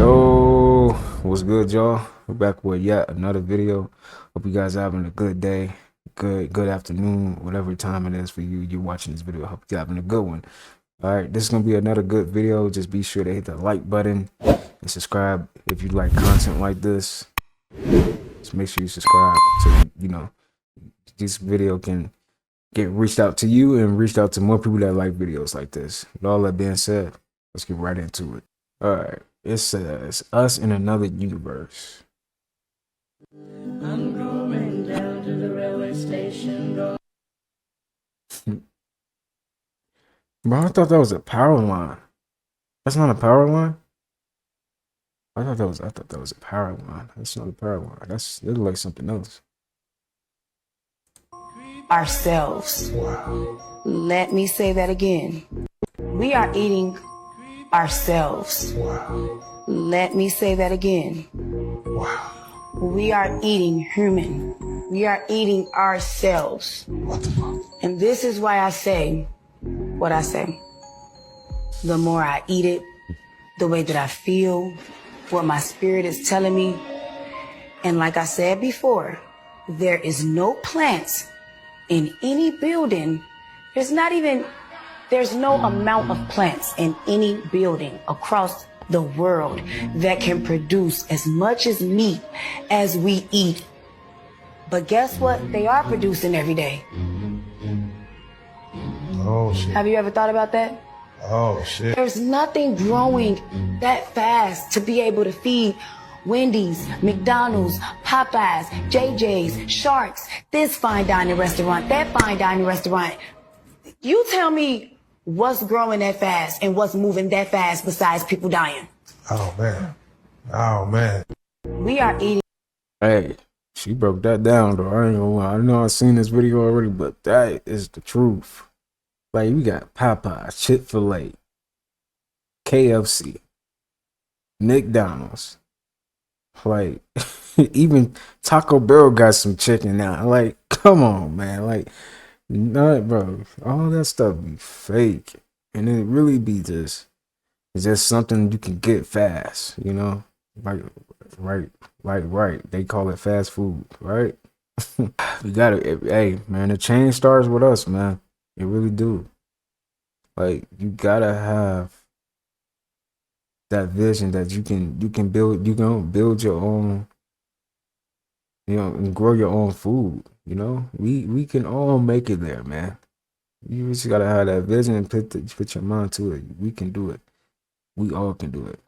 Yo, what's good, y'all? We're back with yet another video. Hope you guys are having a good day, good afternoon, whatever time it is for you. You're watching this video. Hope you're having a good one. All right, this is gonna be another good video. Just be sure to hit the like button and subscribe if you like content like this. Just make sure you subscribe so you know this video can get reached out to you and reached out to more people that like videos like this. With all that being said, let's get right into it. All right. It says, us in another universe. I'm going down to the railway station. Bro, I thought that was a power line. That's not a power line? I thought that was a power line. That's not a power line. It looks like something else. Ourselves. Wow. Let me say that again. We are eating ourselves. Wow. Let me say that again. Wow. We are eating human. We are eating ourselves. What the fuck? And this is why I say what I say. The more I eat it, the way that I feel, what my spirit is telling me. And like I said before, there is no plants in any building. There's no amount of plants in any building across the world that can produce as much as meat as we eat. But guess what? They are producing every day. Oh, shit. Have you ever thought about that? Oh, shit. There's nothing growing that fast to be able to feed Wendy's, McDonald's, Popeyes, JJ's, Sharks, this fine dining restaurant, that fine dining restaurant. You tell me what's growing that fast and what's moving that fast besides people dying. Oh, man. Oh, man. We are eating. Hey, she broke that down, though. I ain't gonna lie. I know I've seen this video already, but that is the truth. Like, we got Popeyes, Chick-fil-A, KFC, McDonald's. Like, even Taco Bell got some chicken now. Like, come on, man. Like, not, bro. All that stuff be fake, and it really be it's just something you can get fast, you know. Like, right. They call it fast food, right? We got it. Hey, man, the change starts with us, man. It really do. Like, you gotta have that vision that you can build. You can build your own, you know, and grow your own food. You know, we can all make it there, man. You just gotta have that vision and put your mind to it. We can do it. We all can do it.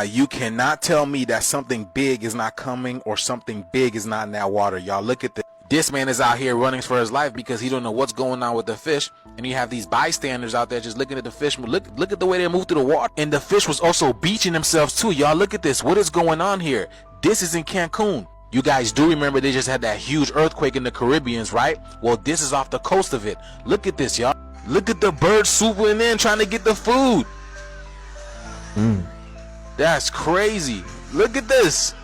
You cannot tell me that something big is not coming or something big is not in that water. Y'all look at this. This man is out here running for his life because he don't know what's going on with the fish, and you have these bystanders out there just looking at the fish. Look at the way they move through the water, and the fish was also beaching themselves too. Y'all look at this. What is going on here? This is in Cancun. You guys do remember they just had that huge earthquake in the Caribbean, right? Well, this is off the coast of it. Look at this, y'all. Look at the birds swooping in trying to get the food. That's crazy. Look at this.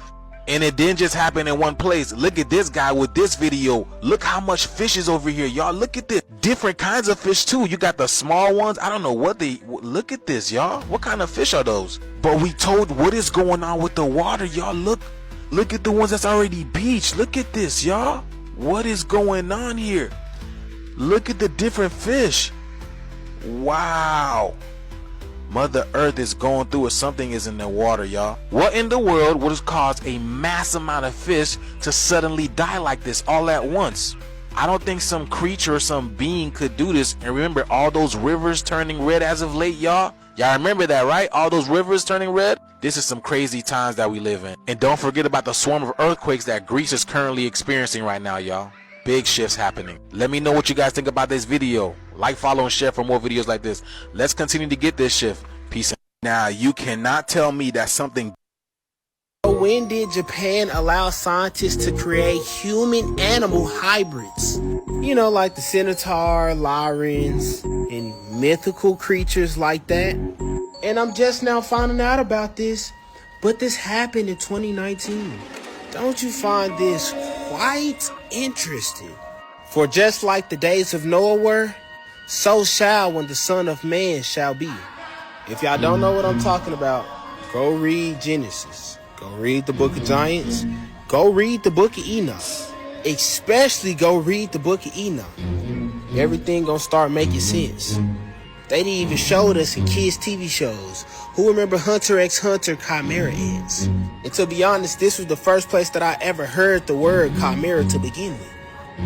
And it didn't just happen in one place. Look at this guy with this video. Look how much fish is over here. Y'all look at this. Different kinds of fish too. You got the small ones. I don't know what look at this, y'all. What kind of fish are those? But we told what is going on with the water, y'all. Look at the ones that's already beached. Look at this, y'all. What is going on here? Look at the different fish. Wow. Mother Earth is going through it. Something is in the water, y'all. What in the world would have caused a mass amount of fish to suddenly die like this all at once? I don't think some creature or some being could do this. And remember all those rivers turning red as of late, y'all? Y'all remember that, right? All those rivers turning red? This is some crazy times that we live in. And don't forget about the swarm of earthquakes that Greece is currently experiencing right now, y'all. Big shifts happening. Let me know what you guys think about this video. Like, follow, and share for more videos like this. Let's continue to get this shift. Peace. Now, you cannot tell me that something. When did Japan allow scientists to create human-animal hybrids? You know, like the centaur, lions, and mythical creatures like that. And I'm just now finding out about this, but this happened in 2019. Don't you find this quite interesting? For just like the days of Noah were, so shall when the Son of Man shall be. If y'all don't know what I'm talking about, Go read Genesis. Go read the book of Giants. Go read the book of Enoch. Especially go read the book of Enoch. Everything gonna start making sense. They didn't even show us in kids' TV shows. Who remember Hunter x Hunter Chimera ants? And to be honest, this was the first place that I ever heard the word chimera to begin with.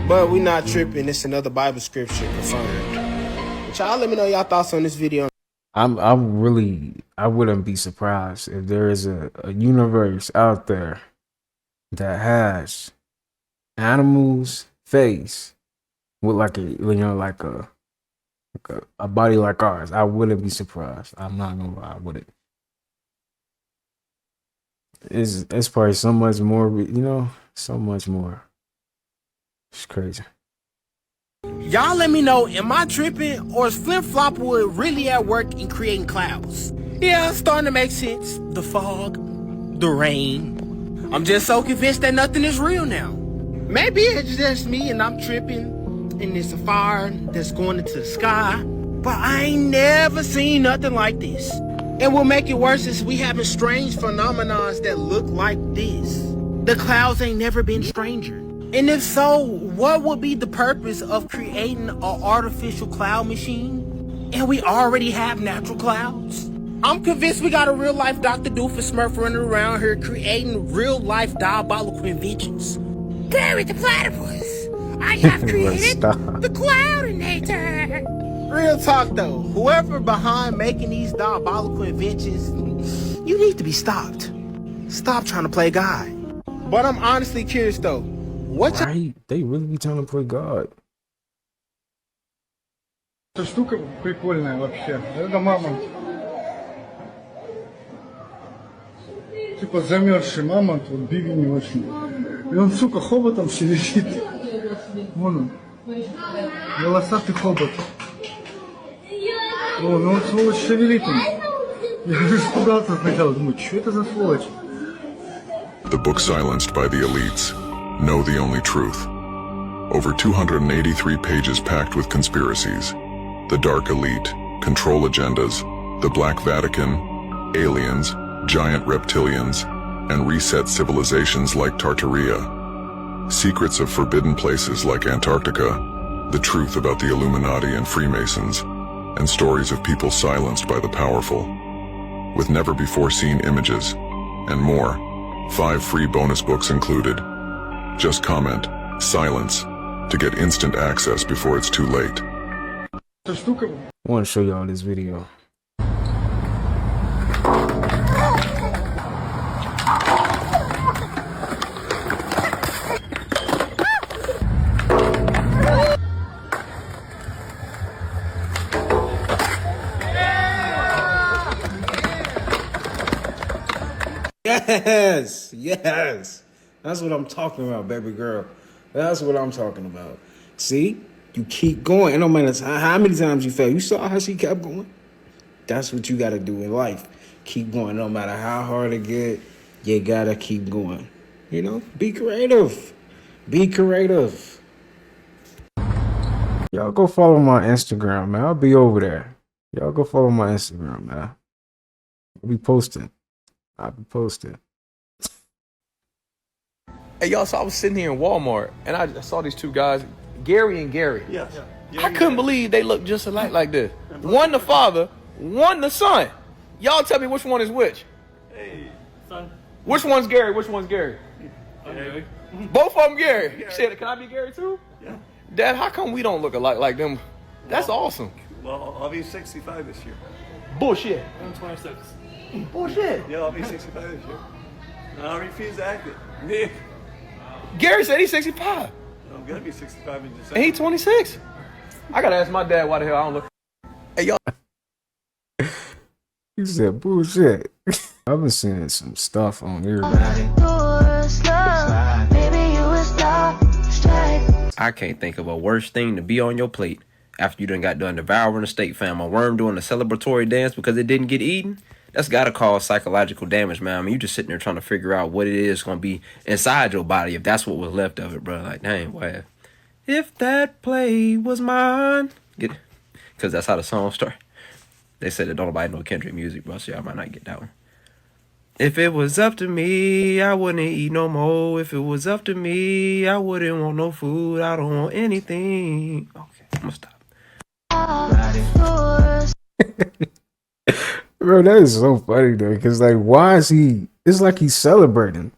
But we not tripping. It's another Bible scripture confirmed. But y'all let me know y'all thoughts on this video. I wouldn't be surprised if there is a universe out there that has animals' face with like a body like ours. I wouldn't be surprised. I'm not gonna lie with it. It's probably so much more, so much more. It's crazy. Y'all let me know, am I tripping or is Flip Flopwood really at work in creating clouds? Yeah, it's starting to make sense. The fog, the rain. I'm just so convinced that nothing is real now. Maybe it's just me and I'm tripping and it's a fire that's going into the sky, but I ain't never seen nothing like this. And what make it worse is we having strange phenomenons that look like this. The clouds ain't never been stranger. And if so, what would be the purpose of creating an artificial cloud machine? And we already have natural clouds. I'm convinced we got a real life Dr. Doofenshmirtz running around here creating real life diabolical inventions. Barry the platypus, I have created the cloudinator. Real talk though, whoever behind making these diabolical inventions, you need to be stopped. Stop trying to play God. But I'm honestly curious though. Right? They really be trying to play God. Эта штука прикольная вообще. Это мамонт. Типа замерзший мамонт, вот бивень очень. И он, сука, хоботом сидит. Вон он. Волосатый хобот. О, ну он сволочь шевелит он. Я уже испугался сначала, думаю, что это за сволочь? The book silenced by the elites. Know the only truth. Over 283 pages packed with conspiracies. The dark elite, control agendas, the Black Vatican, aliens, giant reptilians, and reset civilizations like Tartaria. Secrets of forbidden places like Antarctica, the truth about the Illuminati and Freemasons, and stories of people silenced by the powerful. With never-before-seen images, and more. 5 free bonus books included. Just comment silence to get instant access before it's too late. I want to show y'all this video. Yes. That's what I'm talking about, baby girl. That's what I'm talking about. See? You keep going. It don't matter how many times you fail. You saw how she kept going? That's what you got to do in life. Keep going. No matter how hard it get, you got to keep going. Be creative. Be creative. Y'all go follow my Instagram, man. I'll be over there. Y'all go follow my Instagram, man. I'll be posting. Hey, y'all, so I was sitting here in Walmart, and I saw these two guys, Gary and Gary. Yes. I couldn't believe they looked just alike like this. One the father, one the son. Y'all tell me which one is which. Hey, son. Which one's Gary? Which one's Gary? Gary. Both of them Gary. You said, can I be Gary too? Yeah. Dad, how come we don't look alike like them? That's awesome. Well, I'll be 65 this year. Bullshit. I'm 26. Bullshit. Yeah, I'll be 65 this year. And I refuse to act it. Gary said he's 65. I'm gonna be 65 in December. And he's 26. I gotta ask my dad why the hell I don't look. Hey, y'all. You said bullshit. I've been seeing some stuff on everybody. I can't think of a worse thing to be on your plate after you done got done devouring a steak, fam. A worm doing a celebratory dance because it didn't get eaten. That's gotta cause psychological damage, man. I mean, you just sitting there trying to figure out what it is gonna be inside your body if that's what was left of it, bro. Like, dang, boy. If that play was mine. Because that's how the song starts. They said that don't nobody know Kendrick music, bro, so y'all might not get that one. If it was up to me, I wouldn't eat no more. If it was up to me, I wouldn't want no food. I don't want anything. Okay, I'm gonna stop. Bro, that is so funny though, because like, why is he? It's like he's celebrating.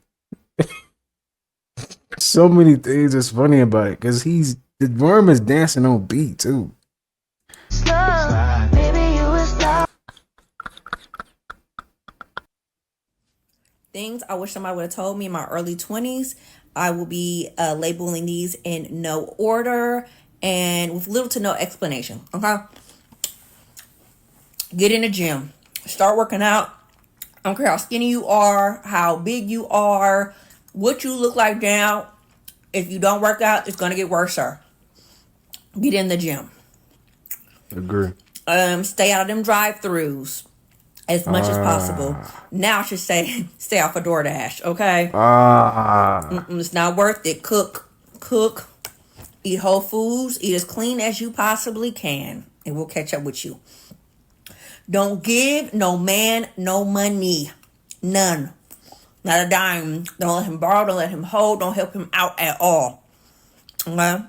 So many things is funny about it, because the worm is dancing on beat too. Things I wish somebody would have told me in my early 20s. I will be labeling these in no order and with little to no explanation. Okay? Get in the gym. Start working out. I don't care how skinny you are, how big you are, what you look like now. If you don't work out, it's going to get worse, sir. Get in the gym. Agree. Stay out of them drive-thrus as much as possible. Now I should say stay off of DoorDash, okay? It's not worth it. Cook. Eat whole foods. Eat as clean as you possibly can. And we'll catch up with you. Don't give no man no money. None. Not a dime. Don't let him borrow. Don't let him hold. Don't help him out at all. Okay?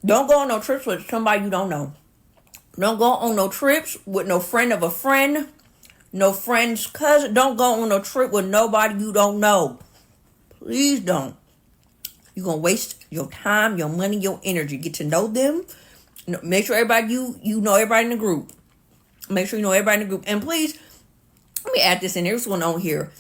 Don't go on no trips with somebody you don't know. Don't go on no trips with no friend of a friend. No friend's cousin. Don't go on no trip with nobody you don't know. Please don't. You're going to waste your time, your money, your energy. Get to know them. Make sure everybody, you know everybody in the group. Make sure you know everybody in the group. And please, let me add this in. There's one on here.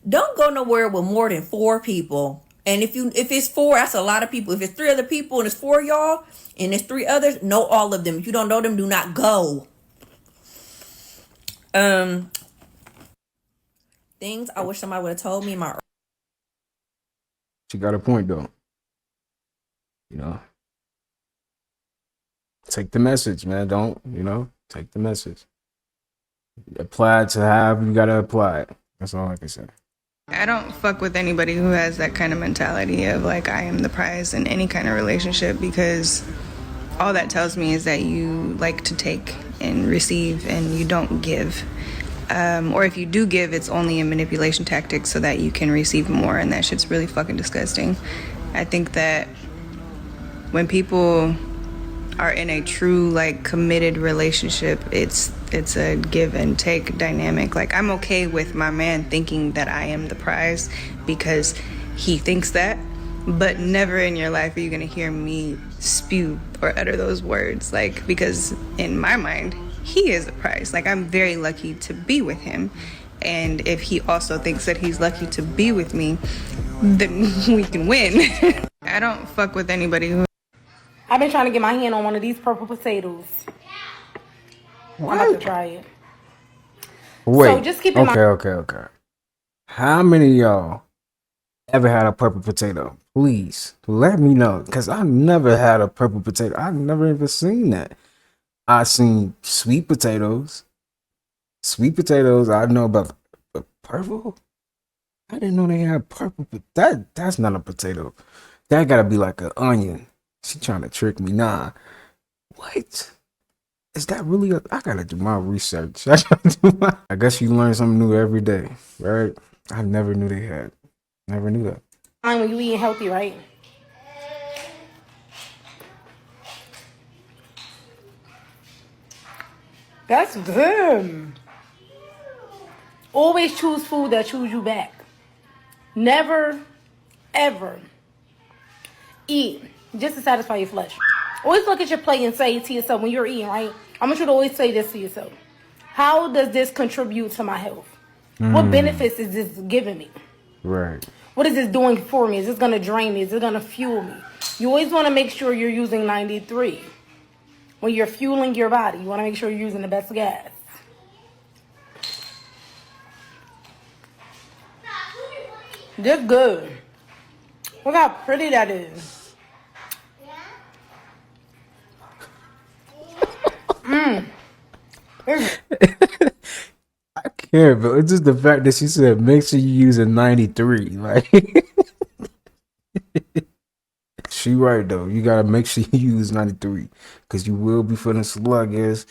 Don't go nowhere with more than 4 people. And if it's 4, that's a lot of people. If it's 3 other people and it's 4 of y'all and it's 3 others, know all of them. If you don't know them, do not go. Things I wish somebody would have told me in my. She got a point though. You know, take the message, man. Don't, take the message. Apply it to have you gotta apply it. That's all I can say. I don't fuck with anybody who has that kind of mentality of like I am the prize in any kind of relationship, because all that tells me is that you like to take and receive and you don't give. Or if you do give, it's only a manipulation tactic so that you can receive more, and that shit's really fucking disgusting. I think that when people are in a true like committed relationship, it's a give and take dynamic. Like I'm okay with my man thinking that I am the prize because he thinks that, but never in your life are you gonna hear me spew or utter those words, like, because in my mind he is the prize. Like I'm very lucky to be with him, and if he also thinks that he's lucky to be with me, then we can win. I don't fuck with anybody who. I've been trying to get my hand on one of these purple potatoes. What? I'm about to try it. Wait. So just keep in mind. Okay. How many of y'all ever had a purple potato? Please let me know, because I never had a purple potato. I've never even seen that. I seen sweet potatoes. Sweet potatoes. I know about the purple. I didn't know they had purple, but that's not a potato. That gotta be like an onion. She trying to trick me. Nah. What? Is that really I gotta do my research. I guess you learn something new every day, right? I never knew they had. Never knew that. When you eating healthy, right? That's good. Always choose food that chews you back. Never, ever eat just to satisfy your flesh. Always look at your plate and say to yourself when you're eating, right? I want you to always say this to yourself. How does this contribute to my health? What benefits is this giving me? Right. What is this doing for me? Is this going to drain me? Is it going to fuel me? You always want to make sure you're using 93. When you're fueling your body, you want to make sure you're using the best gas. They're good. Look how pretty that is. I can't, but it's just the fact that she said make sure you use a 93. Like she right though. You gotta make sure you use 93, because you will be feeling sluggish,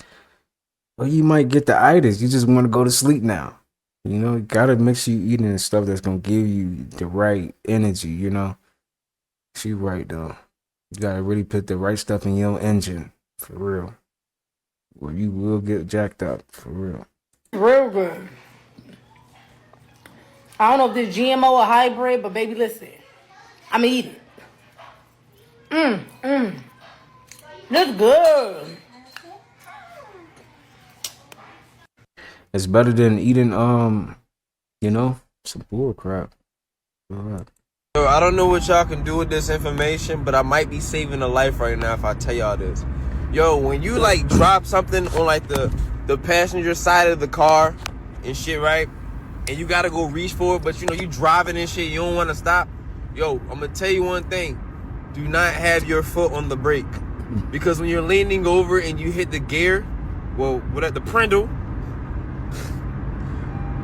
or you might get the itis. You just want to go to sleep now. You know, you gotta make sure you eating the stuff that's gonna give you the right energy, you know. She right though. You gotta really put the right stuff in your engine, for real. Or you will get jacked up, for real. Real good. I don't know if this GMO or hybrid, but baby, listen. I'm eating. This good. It's better than eating you know, some bull crap. Yo, I don't know what y'all can do with this information, but I might be saving a life right now if I tell y'all this. Yo, when you like drop something on like the passenger side of the car and shit, right? And you gotta go reach for it, but you know you driving and shit, you don't want to stop. Yo, I'm gonna tell you one thing: do not have your foot on the brake, because when you're leaning over and you hit the gear, well, what the prindle,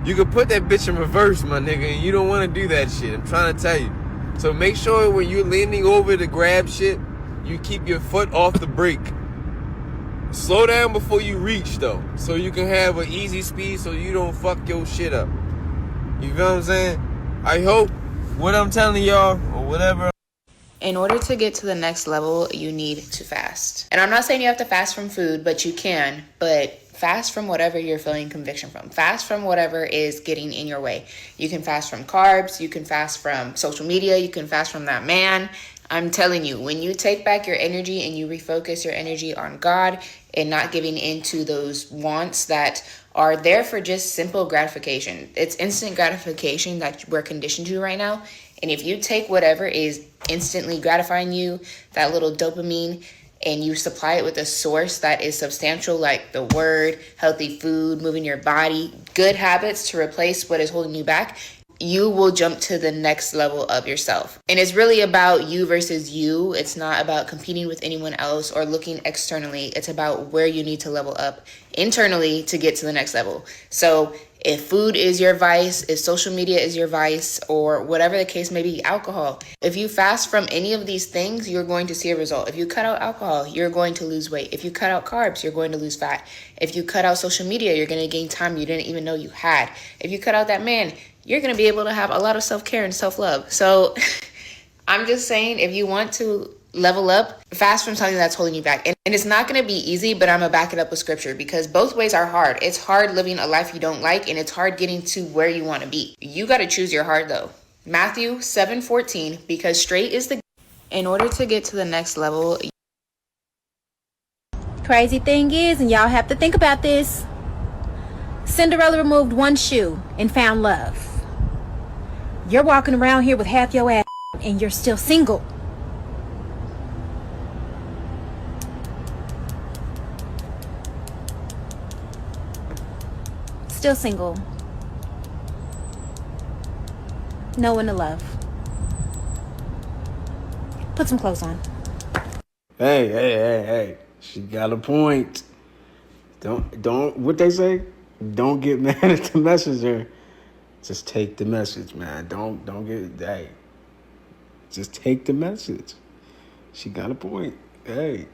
you can put that bitch in reverse, my nigga, and you don't want to do that shit. I'm trying to tell you. So make sure when you're leaning over to grab shit, you keep your foot off the brake. Slow down before you reach, though, so you can have an easy speed so you don't fuck your shit up. You feel what I'm saying? I hope what I'm telling y'all, or whatever. In order to get to the next level, you need to fast. And I'm not saying you have to fast from food, but you can. But fast from whatever you're feeling conviction from. Fast from whatever is getting in your way. You can fast from carbs. You can fast from social media. You can fast from that man. I'm telling you, when you take back your energy and you refocus your energy on God and not giving into those wants that are there for just simple gratification. It's instant gratification that we're conditioned to right now. And if you take whatever is instantly gratifying you, that little dopamine, and you supply it with a source that is substantial, like the word, healthy food, moving your body, good habits to replace what is holding you back, you will jump to the next level of yourself. And it's really about you versus you. It's not about competing with anyone else or looking externally. It's about where you need to level up internally to get to the next level. So if food is your vice, if social media is your vice, or whatever the case may be, alcohol. If you fast from any of these things, you're going to see a result. If you cut out alcohol, you're going to lose weight. If you cut out carbs, you're going to lose fat. If you cut out social media, you're going to gain time you didn't even know you had. If you cut out that man, you're going to be able to have a lot of self-care and self-love. So I'm just saying, if you want to level up, fast from something that's holding you back. And it's not going to be easy, but I'm going to back it up with scripture, because both ways are hard. It's hard living a life you don't like, and it's hard getting to where you want to be. You got to choose your heart, though. Matthew 7:14, because straight is the... In order to get to the next level... Crazy thing is, and y'all have to think about this, Cinderella removed one shoe and found love. You're walking around here with half your ass and you're still single. Still single. No one to love. Put some clothes on. Hey. She got a point. Don't what they say? Don't get mad at the messenger. Just take the message, man. Don't get, hey. Just take the message. She got a point. Hey.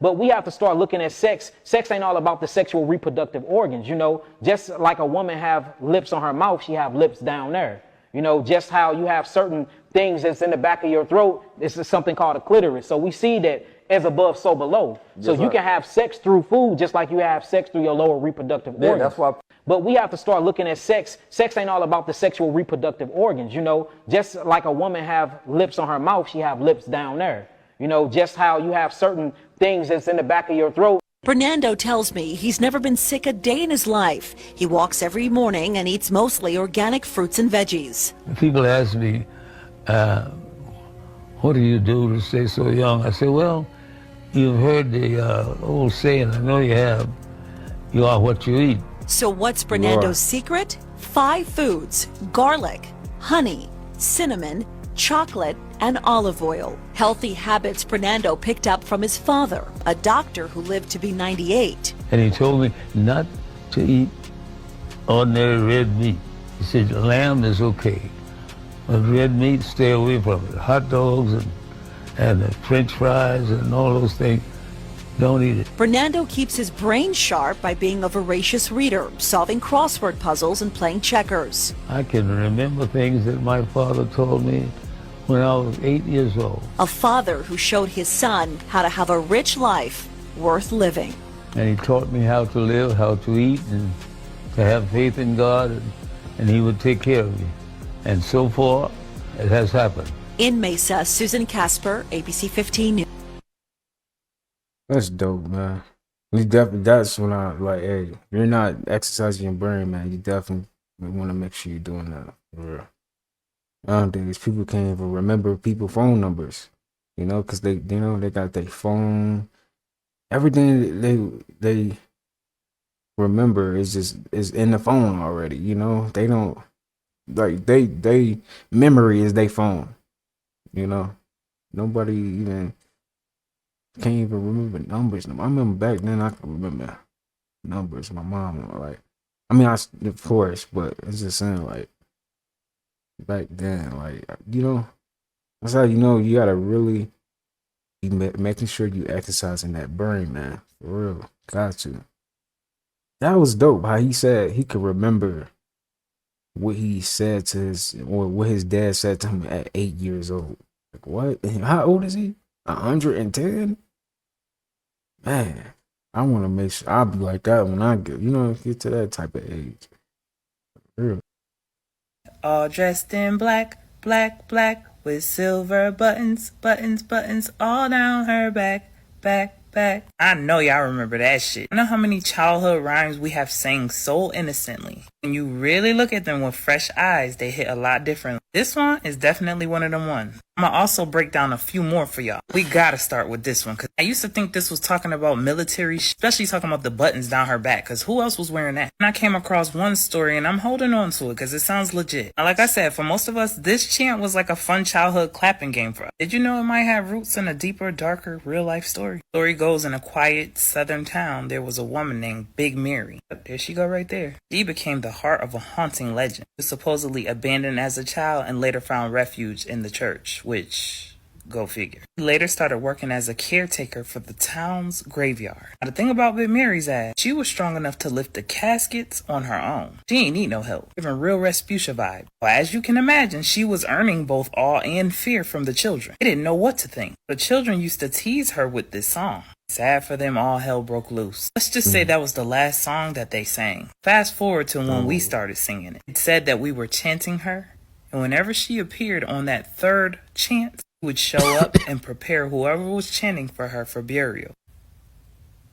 But we have to start looking at sex. Sex ain't all about the sexual reproductive organs, you know. Just like a woman have lips on her mouth, she have lips down there. You know, just how you have certain things that's in the back of your throat, this is something called a clitoris. So we see that as above, so below. So you can have sex through food just like you have sex through your lower reproductive organs. That's why. But we have to start looking at sex. Sex ain't all about the sexual reproductive organs, you know. Just like a woman have lips on her mouth, she have lips down there. You know, just how you have certain things that's in the back of your throat. Fernando tells me he's never been sick a day in his life. He walks every morning and eats mostly organic fruits and veggies. People ask me, what do you do to stay so young? I say, well, you've heard the old saying, I know you have, you are what you eat. So what's Fernando's secret? 5 foods: garlic, honey, cinnamon, chocolate, and olive oil. Healthy habits Fernando picked up from his father, a doctor who lived to be 98. And he told me not to eat ordinary red meat. He said lamb is okay, but red meat, stay away from it. Hot dogs and French fries and all those things, don't eat it. Fernando keeps his brain sharp by being a voracious reader, solving crossword puzzles and playing checkers. I can remember things that my father told me when I was 8 years old. A father who showed his son how to have a rich life worth living. And he taught me how to live, how to eat, and to have faith in God, and he would take care of me. And so far, it has happened. In Mesa, Susan Casper, ABC 15 News. That's dope, man. You definitely, that's when I like, hey, you're not exercising your brain, man. You definitely want to make sure you're doing that for real. Nowadays, people can't even remember people's phone numbers, you know, because they got their phone. Everything they remember is in the phone already, you know. They don't like they memory is their phone, you know. Nobody even can't even remember numbers. I remember back then I could remember numbers. My mom, like, I mean, of course, but it's just saying, like, back then, like, you know, that's how you know you gotta really be making sure you exercising that brain, man. For real, got to. That was dope. How he said he could remember what he said to his, or what his dad said to him at 8 years old. Like, what? And how old is he? 110? Man, I want to make sure I'll be like that when I get, get to that type of age. Real. All dressed in black, black, black, with silver buttons, buttons, buttons, all down her back, back, back. I know y'all remember that shit. I know how many childhood rhymes we have sang so innocently. When you really look at them with fresh eyes, they hit a lot different. This one is definitely one of them ones. I'm gonna also break down a few more for y'all. We gotta start with this one, because I used to think this was talking about military, especially talking about the buttons down her back, because who else was wearing that? And I came across one story, and I'm holding on to it, because it sounds legit. Now, like I said, for most of us, this chant was like a fun childhood clapping game for us. Did you know it might have roots in a deeper, darker, real-life story? Story goes, in a quiet southern town, there was a woman named Big Mary. There she go right there. She became the heart of a haunting legend. She was supposedly abandoned as a child and later found refuge in the church, which, go figure. He later started working as a caretaker for the town's graveyard. Now, the thing about Big Mary's ass, she was strong enough to lift the caskets on her own. She ain't need no help, giving real Respucia vibe. Well, as you can imagine, she was earning both awe and fear from the children. They didn't know what to think. The children used to tease her with this song. Sad for them, all hell broke loose. Let's just say that was the last song that they sang. Fast forward to when we started singing it. It said that we were chanting her, and whenever she appeared on that third chant, she would show up and prepare whoever was chanting for her for burial.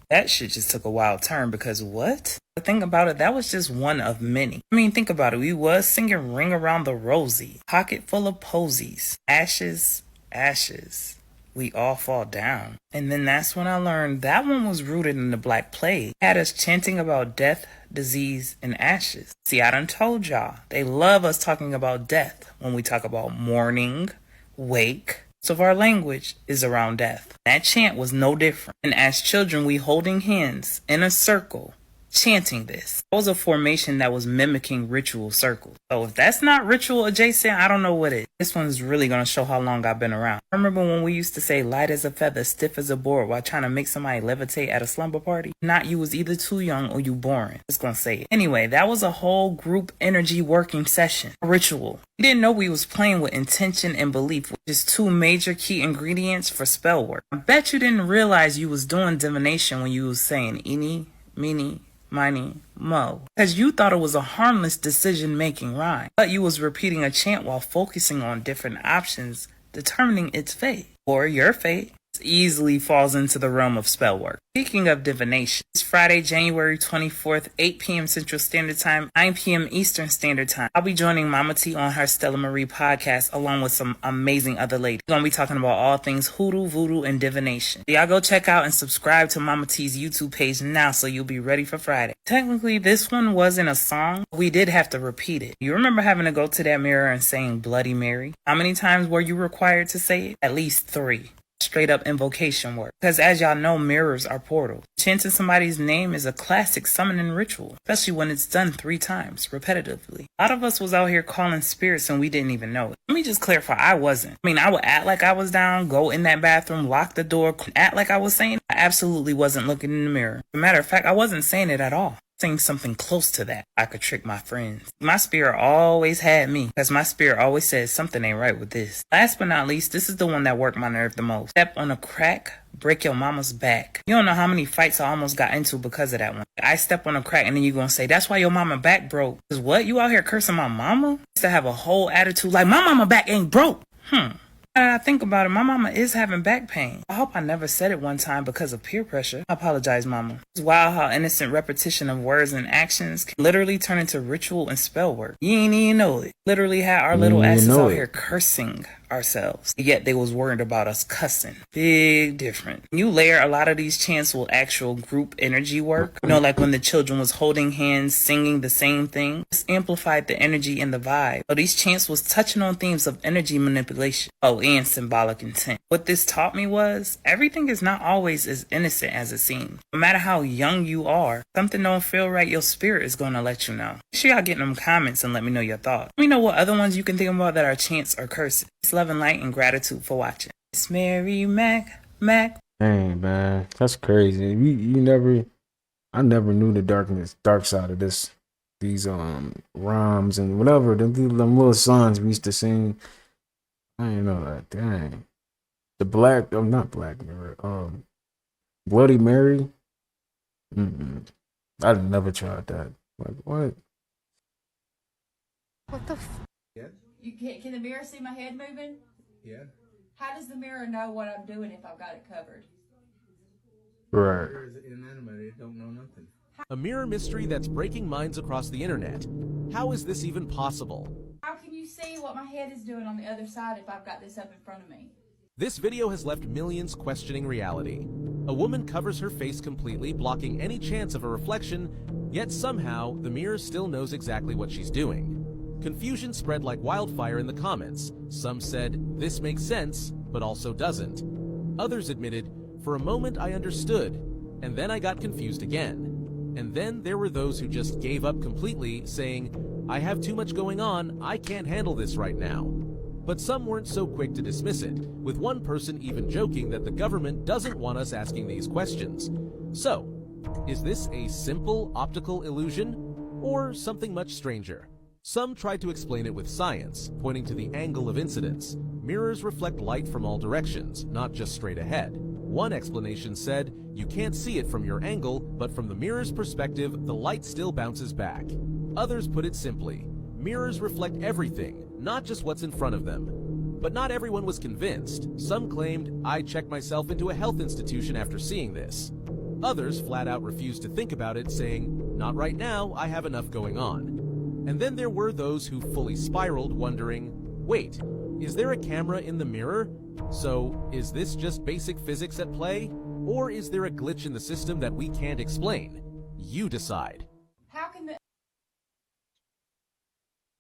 That shit just took a wild turn, because what? The thing about it, that was just one of many. I mean, think about it. We was singing Ring Around the Rosie, Pocket Full of Posies, Ashes, Ashes. We all fall down. And then that's when I learned that one was rooted in the Black Plague. Had us chanting about death, disease, and ashes. See, I done told y'all, they love us talking about death when we talk about mourning, wake. So our language is around death. That chant was no different. And as children, we holding hands in a circle, chanting this. It was a formation that was mimicking ritual circles. So if that's not ritual adjacent, I don't know what it is. This one's really going to show how long I've been around. I remember when we used to say light as a feather, stiff as a board while trying to make somebody levitate at a slumber party. Not you was either too young or you boring. Just going to say it. Anyway, that was a whole group energy working session. A ritual. We didn't know we was playing with intention and belief, which is two major key ingredients for spell work. I bet you didn't realize you was doing divination when you was saying eeny, meeny, miny, mo, because you thought it was a harmless decision-making rhyme, but you was repeating a chant while focusing on different options, determining its fate, or your fate. Easily falls into the realm of spell work. Speaking of divination, it's Friday, January 24th, 8 p.m. Central Standard Time, 9 p.m. Eastern Standard Time. I'll be joining Mama T on her Stella Marie podcast along with some amazing other ladies. We're going to be talking about all things hoodoo, voodoo, and divination. Y'all go check out and subscribe to Mama T's YouTube page now so you'll be ready for Friday. Technically, this one wasn't a song. We did have to repeat it. You remember having to go to that mirror and saying Bloody Mary? How many times were you required to say it? At least 3. Straight up invocation work. Because as y'all know, mirrors are portals. Chanting somebody's name is a classic summoning ritual, especially when it's done 3 times, repetitively. A lot of us was out here calling spirits and we didn't even know it. Let me just clarify, I wasn't. I mean, I would act like I was down, go in that bathroom, lock the door, act like I was saying. I absolutely wasn't looking in the mirror. As a matter of fact, I wasn't saying it at all. Saying something close to that. I could trick my friends. My spirit always had me, because my spirit always says something ain't right with this. Last but not least, this is the one that worked my nerve the most. Step on a crack, break your mama's back. You don't know how many fights I almost got into because of that one. I step on a crack and then you gonna say, that's why your mama back broke. Cause what? You out here cursing my mama? I used to have a whole attitude like my mama back ain't broke. Now that I think about it, my mama is having back pain. I hope I never said it one time because of peer pressure. I apologize, mama. It's wild how innocent repetition of words and actions can literally turn into ritual and spell work. You ain't even know it. Literally had our little asses out here cursing ourselves. Yet they was worried about us cussing. Big difference. When you layer a lot of these chants with actual group energy work, you know, like when the children was holding hands, singing the same thing, this amplified the energy and the vibe. So these chants was touching on themes of energy manipulation. Oh, and symbolic intent. What this taught me was, everything is not always as innocent as it seems. No matter how young you are, something don't feel right, your spirit is going to let you know. Make sure y'all get in them comments and let me know your thoughts. Let me know what other ones you can think about that are chants or curses. Peace, love, and light, and gratitude for watching. It's Mary Mac. Dang, man, that's crazy. I never knew the dark side of these rhymes and whatever them little songs we used to sing. I didn't know that. Dang, not Black Mirror. Bloody Mary. I'd never tried that. Like what? What the? Yeah. Can the mirror see my head moving? Yeah. How does the mirror know what I'm doing if I've got it covered? Right. Mirror is inanimate. It don't know nothing. A mirror mystery that's breaking minds across the internet. How is this even possible? How can you see what my head is doing on the other side if I've got this up in front of me? This video has left millions questioning reality. A woman covers her face completely, blocking any chance of a reflection, yet somehow the mirror still knows exactly what she's doing. Confusion spread like wildfire in the comments. Some said, this makes sense, but also doesn't. Others admitted, for a moment I understood, and then I got confused again. And then there were those who just gave up completely, saying, I have too much going on, I can't handle this right now. But some weren't so quick to dismiss it, with one person even joking that the government doesn't want us asking these questions. So, is this a simple optical illusion, or something much stranger? Some tried to explain it with science, pointing to the angle of incidence. Mirrors reflect light from all directions, not just straight ahead. One explanation said, you can't see it from your angle, but from the mirror's perspective, the light still bounces back. Others put it simply, mirrors reflect everything, not just what's in front of them. But not everyone was convinced. Some claimed, I checked myself into a health institution after seeing this. Others flat out refused to think about it, saying, not right now, I have enough going on. And then there were those who fully spiraled, wondering, wait, is there a camera in the mirror? So, is this just basic physics at play? Or is there a glitch in the system that we can't explain? You decide. How can the...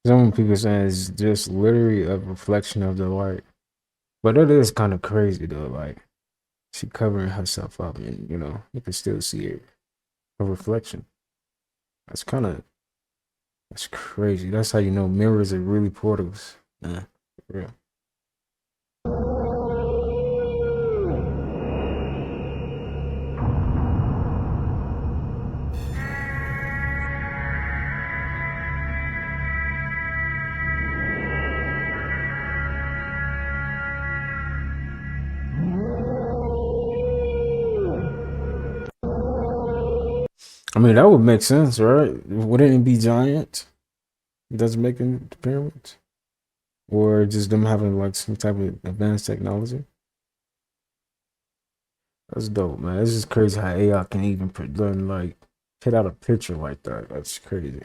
Some people say it's just literally a reflection of the light. But it is kind of crazy though, like she covering herself up and you can still see it. A reflection. That's crazy. That's how you know mirrors are really portals. For real. I mean, that would make sense, right? Wouldn't it be giant that's making the pyramids? Or just them having like some type of advanced technology? That's dope, man. It's just crazy how AI can even put out a picture like that. That's crazy.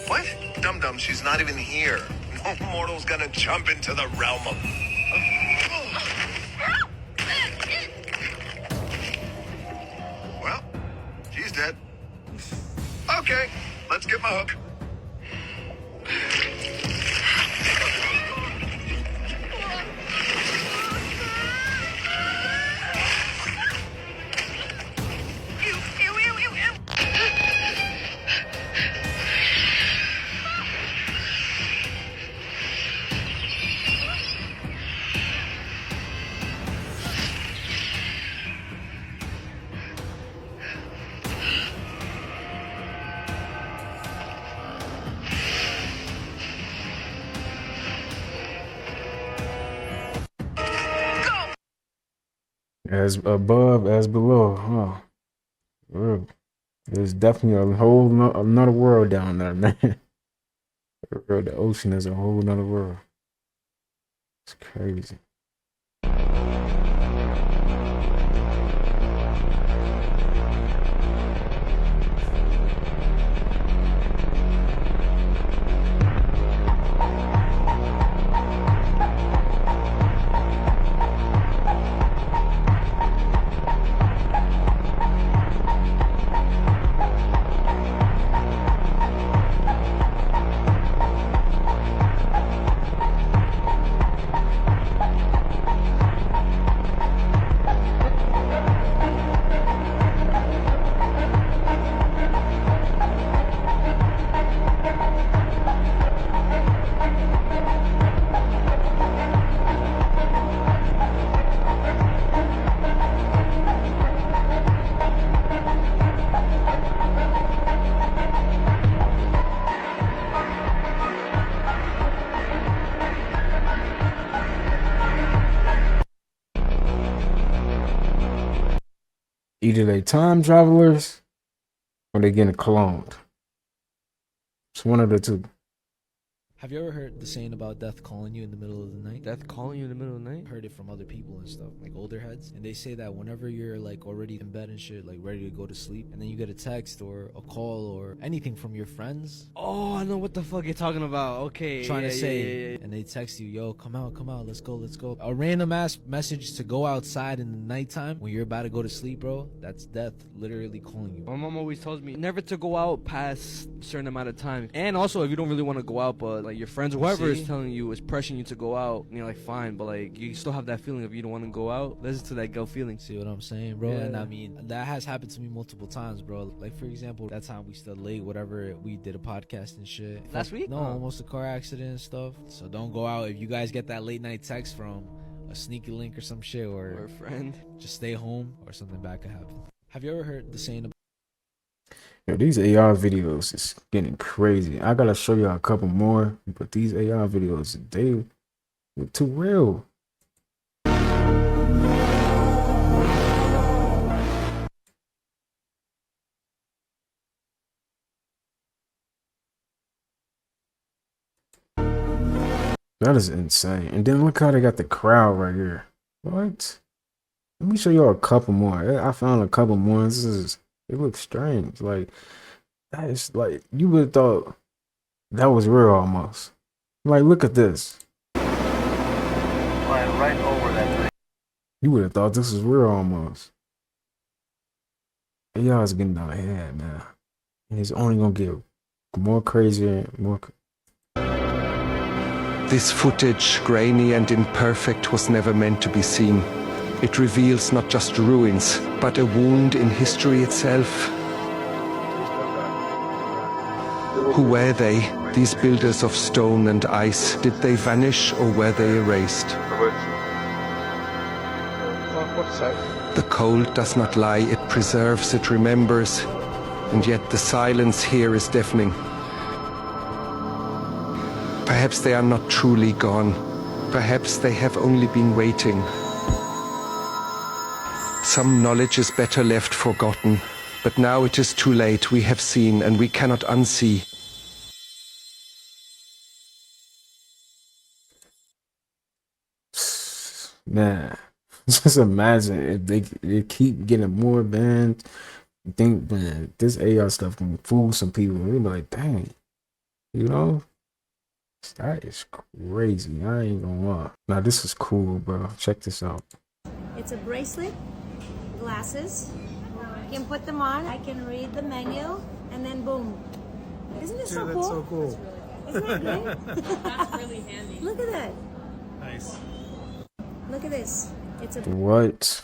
What? Dum-dum, she's not even here. No mortal's gonna jump into the realm of... Well, she's dead. hook. As above, as below, huh? Real. There's definitely a whole another world down there, man. The ocean is a whole nother world. It's crazy. Either they time travelers or they getting cloned. It's one of the two. Have you ever heard the saying about death calling you in the middle of the night? Death calling you in the middle of the night? Heard it from other people and stuff, like older heads. And they say that whenever you're like already in bed and shit, like ready to go to sleep, and then you get a text or a call or anything from your friends. Oh, I know what the fuck you're talking about. Okay. Trying to say, and they text you, yo, come out, let's go. A random ass message to go outside in the nighttime when you're about to go to sleep, bro. That's death literally calling you. My mom always tells me never to go out past a certain amount of time. And also, if you don't really want to go out, but like your friends or whoever is telling you, is pressuring you to go out, and you're like, fine, but like you still have that feeling of you don't want to go out. Listen to that gut feeling. See what I'm saying, bro? Yeah. And I mean, that has happened to me multiple times, bro. Like, for example, that time we stood late, whatever, we did a podcast and shit. Last week? No, almost a car accident and stuff. So don't go out. If you guys get that late night text from a sneaky link or some shit, or a friend, just stay home or something bad could happen. Have you ever heard the saying about Yo, these AR videos is getting crazy. I gotta show y'all a couple more, but these AR videos, they look too real. That is insane. And then look how they got the crowd right here. What? Let me show y'all a couple more. I found a couple more. It looks strange. Like, that is like, you would have thought that was real almost. Like, look at this. Flying right over that thing. You would have thought this was real almost. Y'all's getting out of hand, man. And it's only gonna get more crazier and more. This footage, grainy and imperfect, was never meant to be seen. It reveals not just ruins, but a wound in history itself. Who were they, these builders of stone and ice? Did they vanish or were they erased? The cold does not lie, it preserves, it remembers, and yet the silence here is deafening. Perhaps they are not truly gone. Perhaps they have only been waiting. Some knowledge is better left forgotten, but now it is too late. We have seen and we cannot unsee. Man, just imagine if they keep getting more banned. You think, man, this AR stuff can fool some people. They be like, dang, you know? That is crazy. I ain't gonna lie. Now this is cool, bro. Check this out. It's a bracelet, glasses. You can put them on. I can read the menu, and then boom, Isn't it Dude, so that's cool? so cool. Isn't that great? That's really handy. Look at that. Nice. Look at this. It's a What?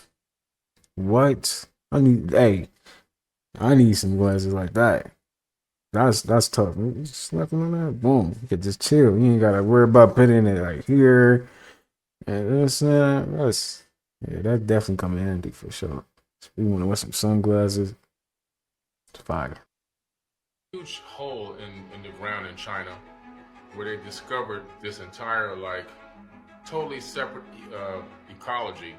What? I need some glasses like that. That's tough. You just slap them on that, boom. You can just chill. You ain't gotta worry about putting it like here. And that's yeah, that definitely come in handy for sure. If you want to wear some sunglasses, it's fire. Huge hole in the ground in China where they discovered this entire like totally separate ecology,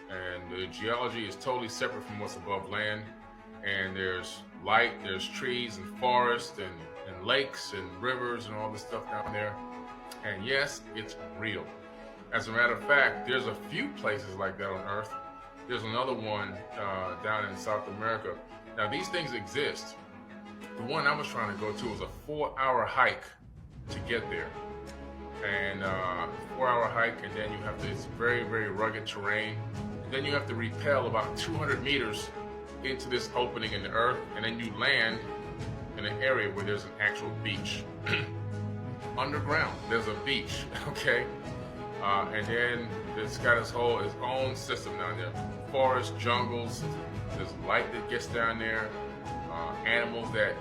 and the geology is totally separate from what's above land, and there's light, there's trees and forests and lakes and rivers and all this stuff down there, and yes, it's real. As a matter of fact, there's a few places like that on Earth. There's another one down in South America. Now these things exist. The one I was trying to go to was a 4-hour hike to get there. And 4-hour hike, and then you have this very, very rugged terrain. And then you have to rappel about 200 meters into this opening in the earth, and then you land in an area where there's an actual beach. Underground, there's a beach, okay? And then it's got its own system down there. Forests, jungles, there's light that gets down there, animals that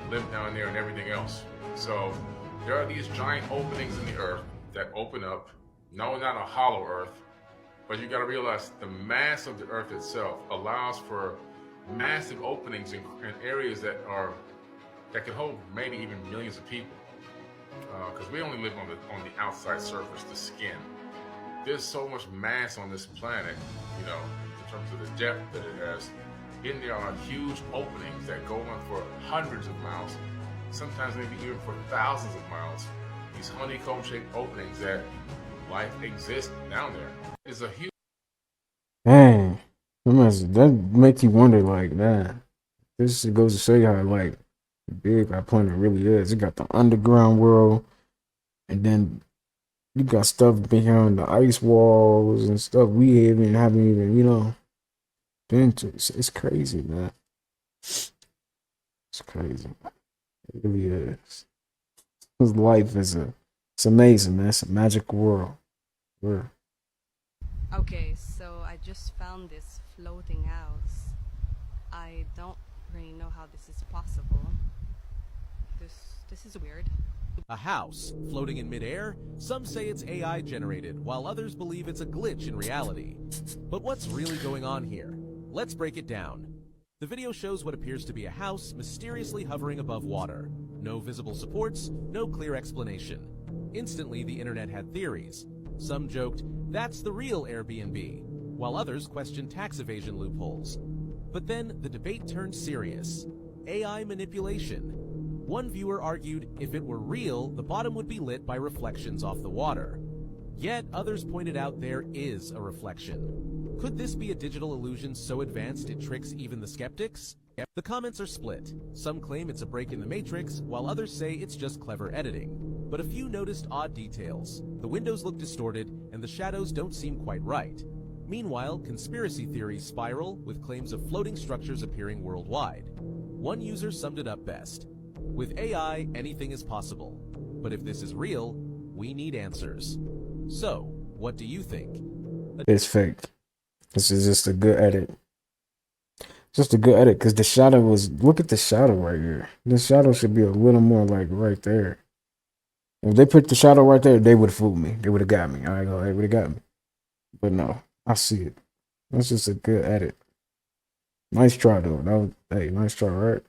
live down there and everything else. So there are these giant openings in the earth that open up. No, not a hollow earth, but you gotta realize the mass of the earth itself allows for massive openings in areas that can hold maybe even millions of people. Because we only live on the outside surface, the skin. There's so much mass on this planet, you know, in terms of the depth that it has. In there are huge openings that go on for hundreds of miles, sometimes maybe even for thousands of miles. These honeycomb-shaped openings that life exists down there. It's a huge. Dang, that make you wonder, like, man, this goes to show you how like big our planet really is. You got the underground world, and then you got stuff behind the ice walls and stuff we haven't even, you know, been to. It's crazy, man. It's crazy. It really is. This life is it's amazing, man. It's a magical world. We're Okay, so I just found this floating house. I don't really know how this is possible. This is weird. A house floating in midair? Some say it's AI generated, while others believe it's a glitch in reality. But what's really going on here? Let's break it down. The video shows what appears to be a house mysteriously hovering above water. No visible supports, no clear explanation. Instantly, the internet had theories. Some joked, that's the real Airbnb, while others questioned tax evasion loopholes. But then the debate turned serious. AI manipulation. One viewer argued if it were real, the bottom would be lit by reflections off the water. Yet others pointed out there is a reflection. Could this be a digital illusion so advanced it tricks even the skeptics? The comments are split. Some claim it's a break in the matrix, while others say it's just clever editing. But a few noticed odd details. The windows look distorted, and the shadows don't seem quite right. Meanwhile, conspiracy theories spiral, with claims of floating structures appearing worldwide. One user summed it up best. With AI, anything is possible. But if this is real, we need answers. So, what do you think? It's fake. This is just a good edit. Just a good edit, because the shadow look at the shadow right here. The shadow should be a little more like right there. If they put the shadow right there, they would have fooled me. They would have got me. All right, they would have got me. But no, I see it. That's just a good edit. Nice try, though. Hey, nice try, right?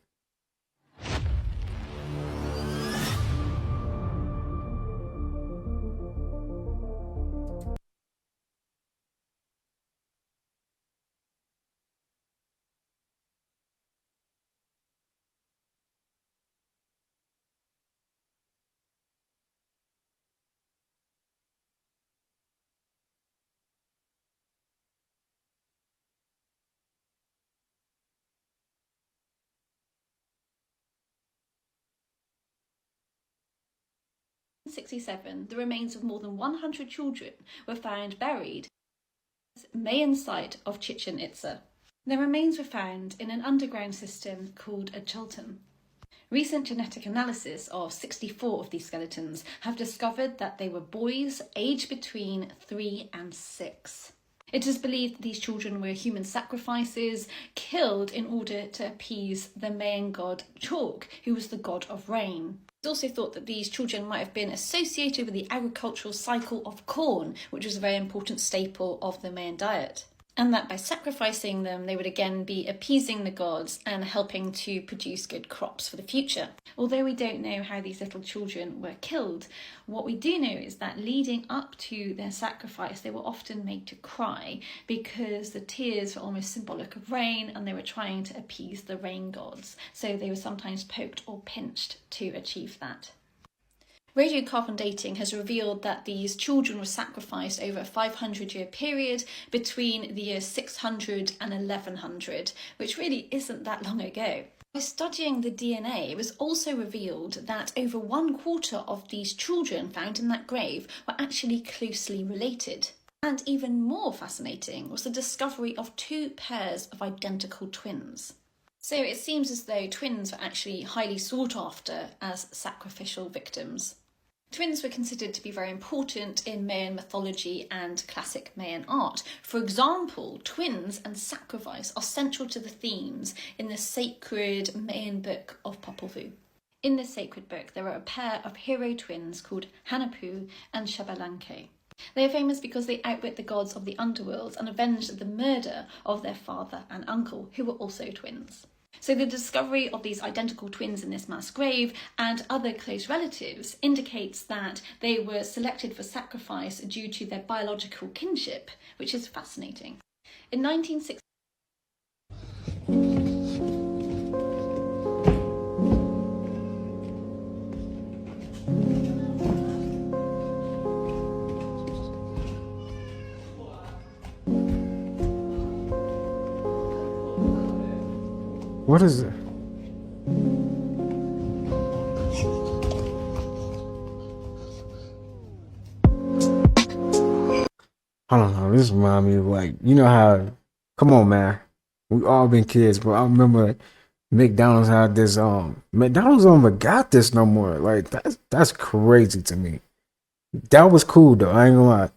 In 1967, the remains of more than 100 children were found buried at the Mayan site of Chichen Itza. Their remains were found in an underground system called a chultum. Recent genetic analysis of 64 of these skeletons have discovered that they were boys aged between 3 and 6. It is believed that these children were human sacrifices killed in order to appease the Mayan god Chalk, who was the god of rain. It's also thought that these children might have been associated with the agricultural cycle of corn, which was a very important staple of the Mayan diet. And that by sacrificing them, they would again be appeasing the gods and helping to produce good crops for the future. Although we don't know how these little children were killed, what we do know is that leading up to their sacrifice, they were often made to cry because the tears were almost symbolic of rain and they were trying to appease the rain gods. So they were sometimes poked or pinched to achieve that. Radiocarbon dating has revealed that these children were sacrificed over a 500-year period between the years 600 and 1100, which really isn't that long ago. By studying the DNA, it was also revealed that over 1/4 of these children found in that grave were actually closely related. And even more fascinating was the discovery of 2 pairs of identical twins. So it seems as though twins were actually highly sought after as sacrificial victims. Twins were considered to be very important in Mayan mythology and classic Mayan art. For example, twins and sacrifice are central to the themes in the sacred Mayan book of Popol Vuh. In this sacred book, there are a pair of hero twins called Hanapu and Shabalanque. They are famous because they outwit the gods of the underworld and avenged the murder of their father and uncle, who were also twins. So the discovery of these identical twins in this mass grave and other close relatives indicates that they were selected for sacrifice due to their biological kinship, which is fascinating. In 1960, What is it? I don't know. This reminds me of like, you know how, come on, man. We all been kids, but I remember McDonald's had this, McDonald's don't even got this no more. Like, that's crazy to me. That was cool though. I ain't gonna lie.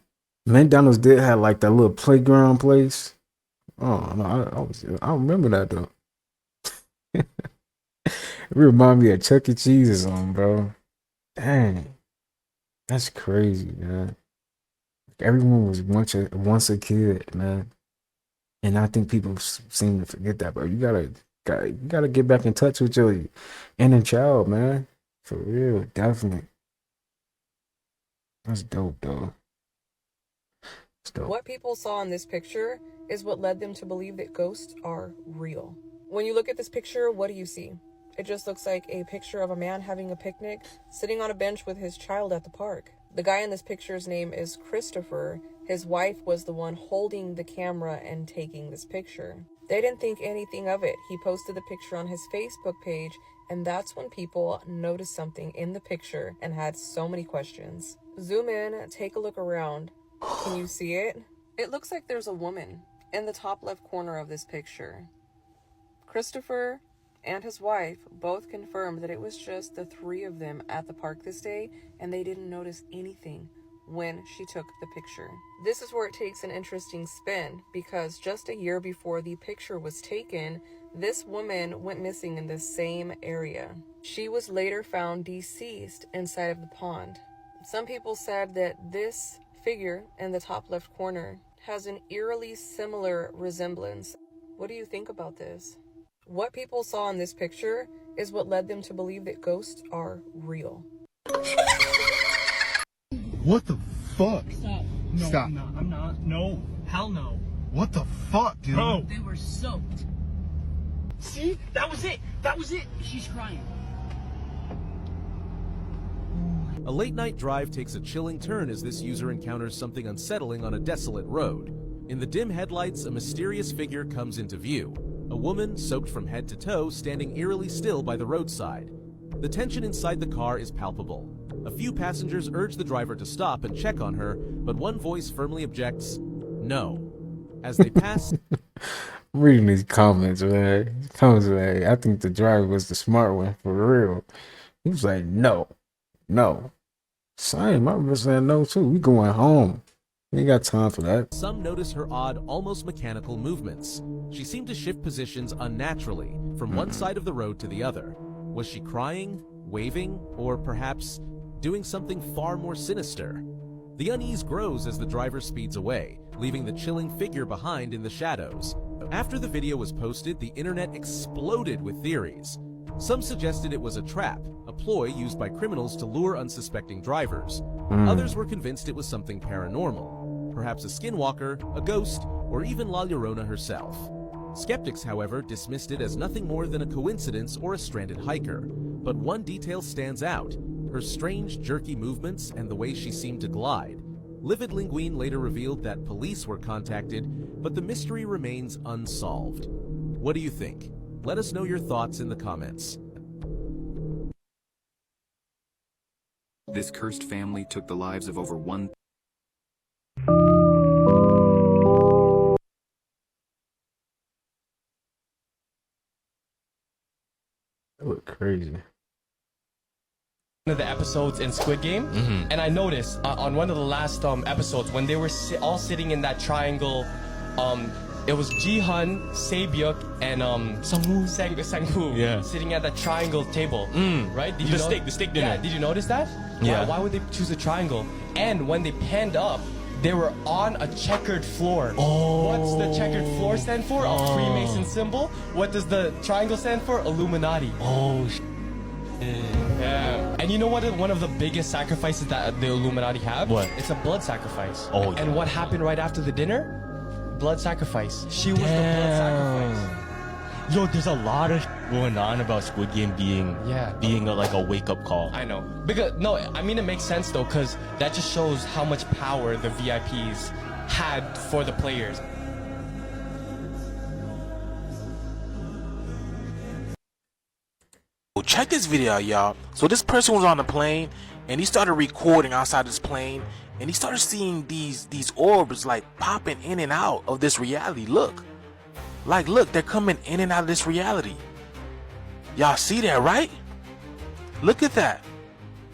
McDonald's did have like that little playground place. Oh, no, I remember that though. It remind me of Chuck E. Cheese or something, bro. Dang. That's crazy, man. Everyone was once a kid, man. And I think people seem to forget that, bro. You gotta get back in touch with your inner child, man. For real, definitely. That's dope, though. That's dope. What people saw in this picture is what led them to believe that ghosts are real. When you look at this picture, what do you see? It just looks like a picture of a man having a picnic, sitting on a bench with his child at the park. The guy in this picture's name is Christopher. His wife was the one holding the camera and taking this picture. They didn't think anything of it. He posted the picture on his Facebook page, and that's when people noticed something in the picture and had so many questions. Zoom in, take a look around. Can you see it? It looks like there's a woman in the top left corner of this picture. Christopher and his wife both confirmed that it was just the 3 of them at the park this day, and they didn't notice anything when she took the picture. This is where it takes an interesting spin, because just a year before the picture was taken, this woman went missing in the same area. She was later found deceased inside of the pond. Some people said that this figure in the top left corner has an eerily similar resemblance. What do you think about this? What people saw in this picture is what led them to believe that ghosts are real. What the fuck? Stop. No, Stop. I'm not. No. Hell no. What the fuck, dude? No. They were soaked. See? That was it. That was it. She's crying. A late-night drive takes a chilling turn as this user encounters something unsettling on a desolate road. In the dim headlights, a mysterious figure comes into view. A woman, soaked from head to toe, standing eerily still by the roadside. The tension inside the car is palpable. A few passengers urge the driver to stop and check on her, but one voice firmly objects, "No." As they pass, Reading these comments, man. Comments, man. I think the driver was the smart one for real. He was like, no, no. Same. I was saying no too. We going home. We ain't got time for that. some notice her odd, almost mechanical movements. She seemed to shift positions unnaturally from one side of the road to the other. Was she crying, waving, or perhaps doing something far more sinister? The unease grows as the driver speeds away, leaving the chilling figure behind in the shadows. After the video was posted, the internet exploded with theories. Some suggested it was a trap, a ploy used by criminals to lure unsuspecting drivers. Others were convinced it was something paranormal, perhaps a skinwalker, a ghost, or even La Llorona herself. Skeptics, however, dismissed it as nothing more than a coincidence or a stranded hiker. But one detail stands out: her strange, jerky movements and the way she seemed to glide. Livid Linguine later revealed that police were contacted, but the mystery remains unsolved. What do you think? Let us know your thoughts in the comments. This cursed family took the lives of over one. That look crazy. One of the episodes in Squid Game, and I noticed on one of the last episodes when they were all sitting in that triangle, it was Jihan, Saebyuk, and Sang-woo sitting at that triangle table, right? Did you the steak dinner. Yeah, did you notice that? Yeah. Why would they choose a triangle? And when they panned up, they were on a checkered floor. What's the checkered floor stand for? A Freemason symbol. What does the triangle stand for? Illuminati. Yeah. And you know what? One of the biggest sacrifices that the Illuminati have? What? It's a blood sacrifice. Oh, And what happened right after the dinner? Blood sacrifice. She was the blood sacrifice. Yo, there's a lot of going on about Squid Game being like a wake-up call. I know. Because no, I mean it makes sense though, because that just shows how much power the VIPs had for the players. Check this video out, y'all. So this person was on the plane and he started recording outside this plane and he started seeing these orbs like popping in and out of this reality. Look, they're coming in and out of this reality. Y'all see that, right? Look at that.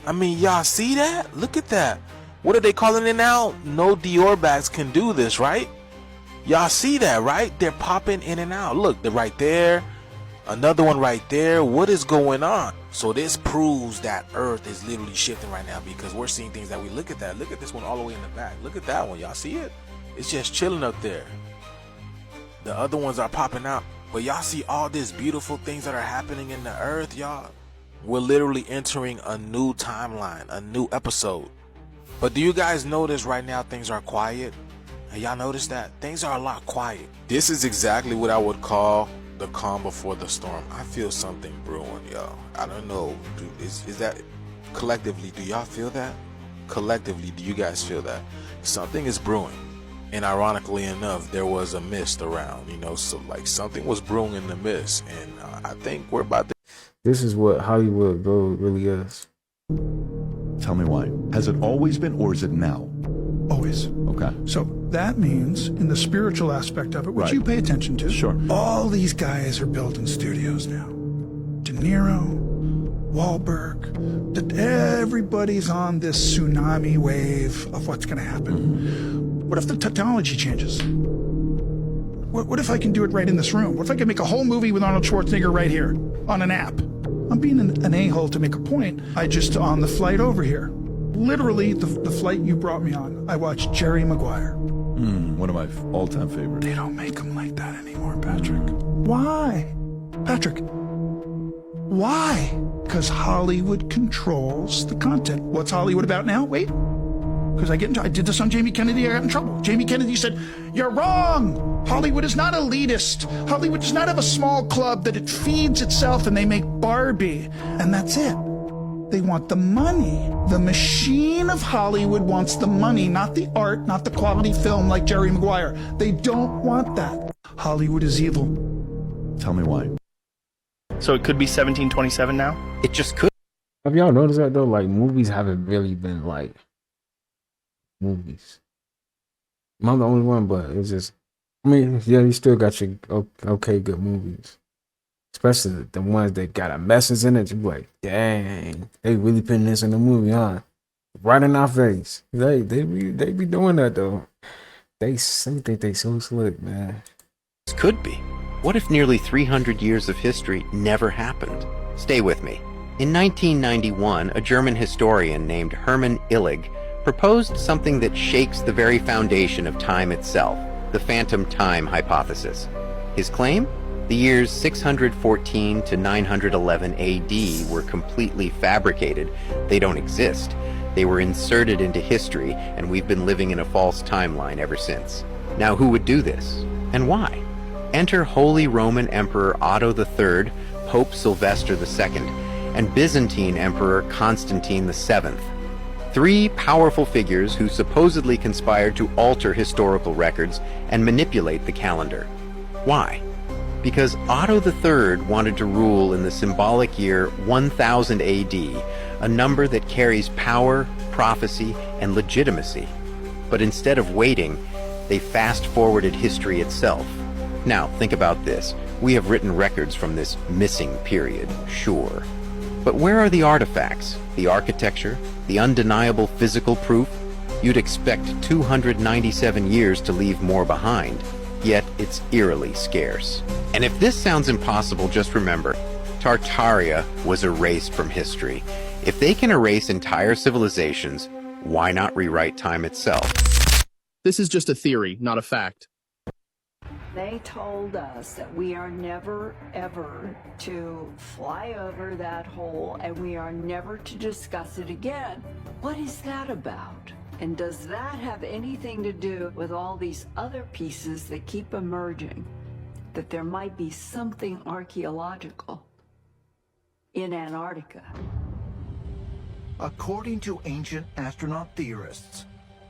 I mean, y'all see that? Look at that. What are they calling it now? No Dior bags can do this, right? Y'all see that, right? They're popping in and out. Look, they're right there. Another one right there. What is going on? So this proves that Earth is literally shifting right now because we're seeing things that we look at that. Look at this one all the way in the back. Look at that one. Y'all see it? It's just chilling up there. The other ones are popping out. But y'all see all these beautiful things that are happening in the Earth, y'all? We're literally entering a new timeline, a new episode. But do you guys notice right now things are quiet? And y'all notice that? Things are a lot quiet. This is exactly what I would call the calm before the storm. I feel something brewing, y'all. I don't know. Is that collectively? Do y'all feel that? Collectively, do you guys feel that? Something is brewing. And ironically enough, there was a mist around, so like something was brewing in the mist. And I think we're about to. This is what Hollywood Gold really is. Tell me why. Has it always been, or is it now? Always. Okay. So that means, in the spiritual aspect of it, which Right. you pay attention to, Sure. all these guys are building studios now. De Niro, Wahlberg, that everybody's on this tsunami wave of what's going to happen. What if the technology changes? What if I can do it right in this room? What if I can make a whole movie with Arnold Schwarzenegger right here on an app? I'm being an a-hole to make a point. I just, on the flight over here, literally the flight you brought me on, I watched Jerry Maguire. One of my all-time favorites. They don't make them like that anymore, Patrick. Why? Patrick, why? Because Hollywood controls the content. What's Hollywood about now? Wait. Because I did this on Jamie Kennedy, I got in trouble. Jamie Kennedy said, "You're wrong. Hollywood is not elitist. Hollywood does not have a small club that it feeds itself and they make Barbie. And that's it. They want the money. The machine of Hollywood wants the money, not the art, not the quality film like Jerry Maguire. They don't want that. Hollywood is evil." Tell me why. So it could be 1727 now? It just could. Have y'all noticed that though? Like movies haven't really been like movies. I'm the only one, but it's just I mean, yeah, you still got your okay good movies, especially the ones that got a message in it. You be like, dang, they really putting this in the movie, huh? Right in our face. They be doing that though. They think they so slick, man. Could be. What if nearly 300 years of history never happened? Stay with me. In 1991, a German historian named Hermann Illig proposed something that shakes the very foundation of time itself, the phantom time hypothesis. His claim? The years 614 to 911 AD were completely fabricated. They don't exist. They were inserted into history, and we've been living in a false timeline ever since. Now, who would do this? And why? Enter Holy Roman Emperor Otto III, Pope Sylvester II, and Byzantine Emperor Constantine VII. Three powerful figures who supposedly conspired to alter historical records and manipulate the calendar. Why? Because Otto III wanted to rule in the symbolic year 1000 AD, a number that carries power, prophecy, and legitimacy. But instead of waiting, they fast-forwarded history itself. Now, think about this. We have written records from this missing period, sure. But where are the artifacts, the architecture, the undeniable physical proof? You'd expect 297 years to leave more behind, yet it's eerily scarce. And if this sounds impossible, just remember, Tartaria was erased from history. If they can erase entire civilizations, why not rewrite time itself? This is just a theory, not a fact. They told us that we are never, ever to fly over that hole, and we are never to discuss it again. What is that about? And does that have anything to do with all these other pieces that keep emerging? That there might be something archaeological in Antarctica? According to ancient astronaut theorists,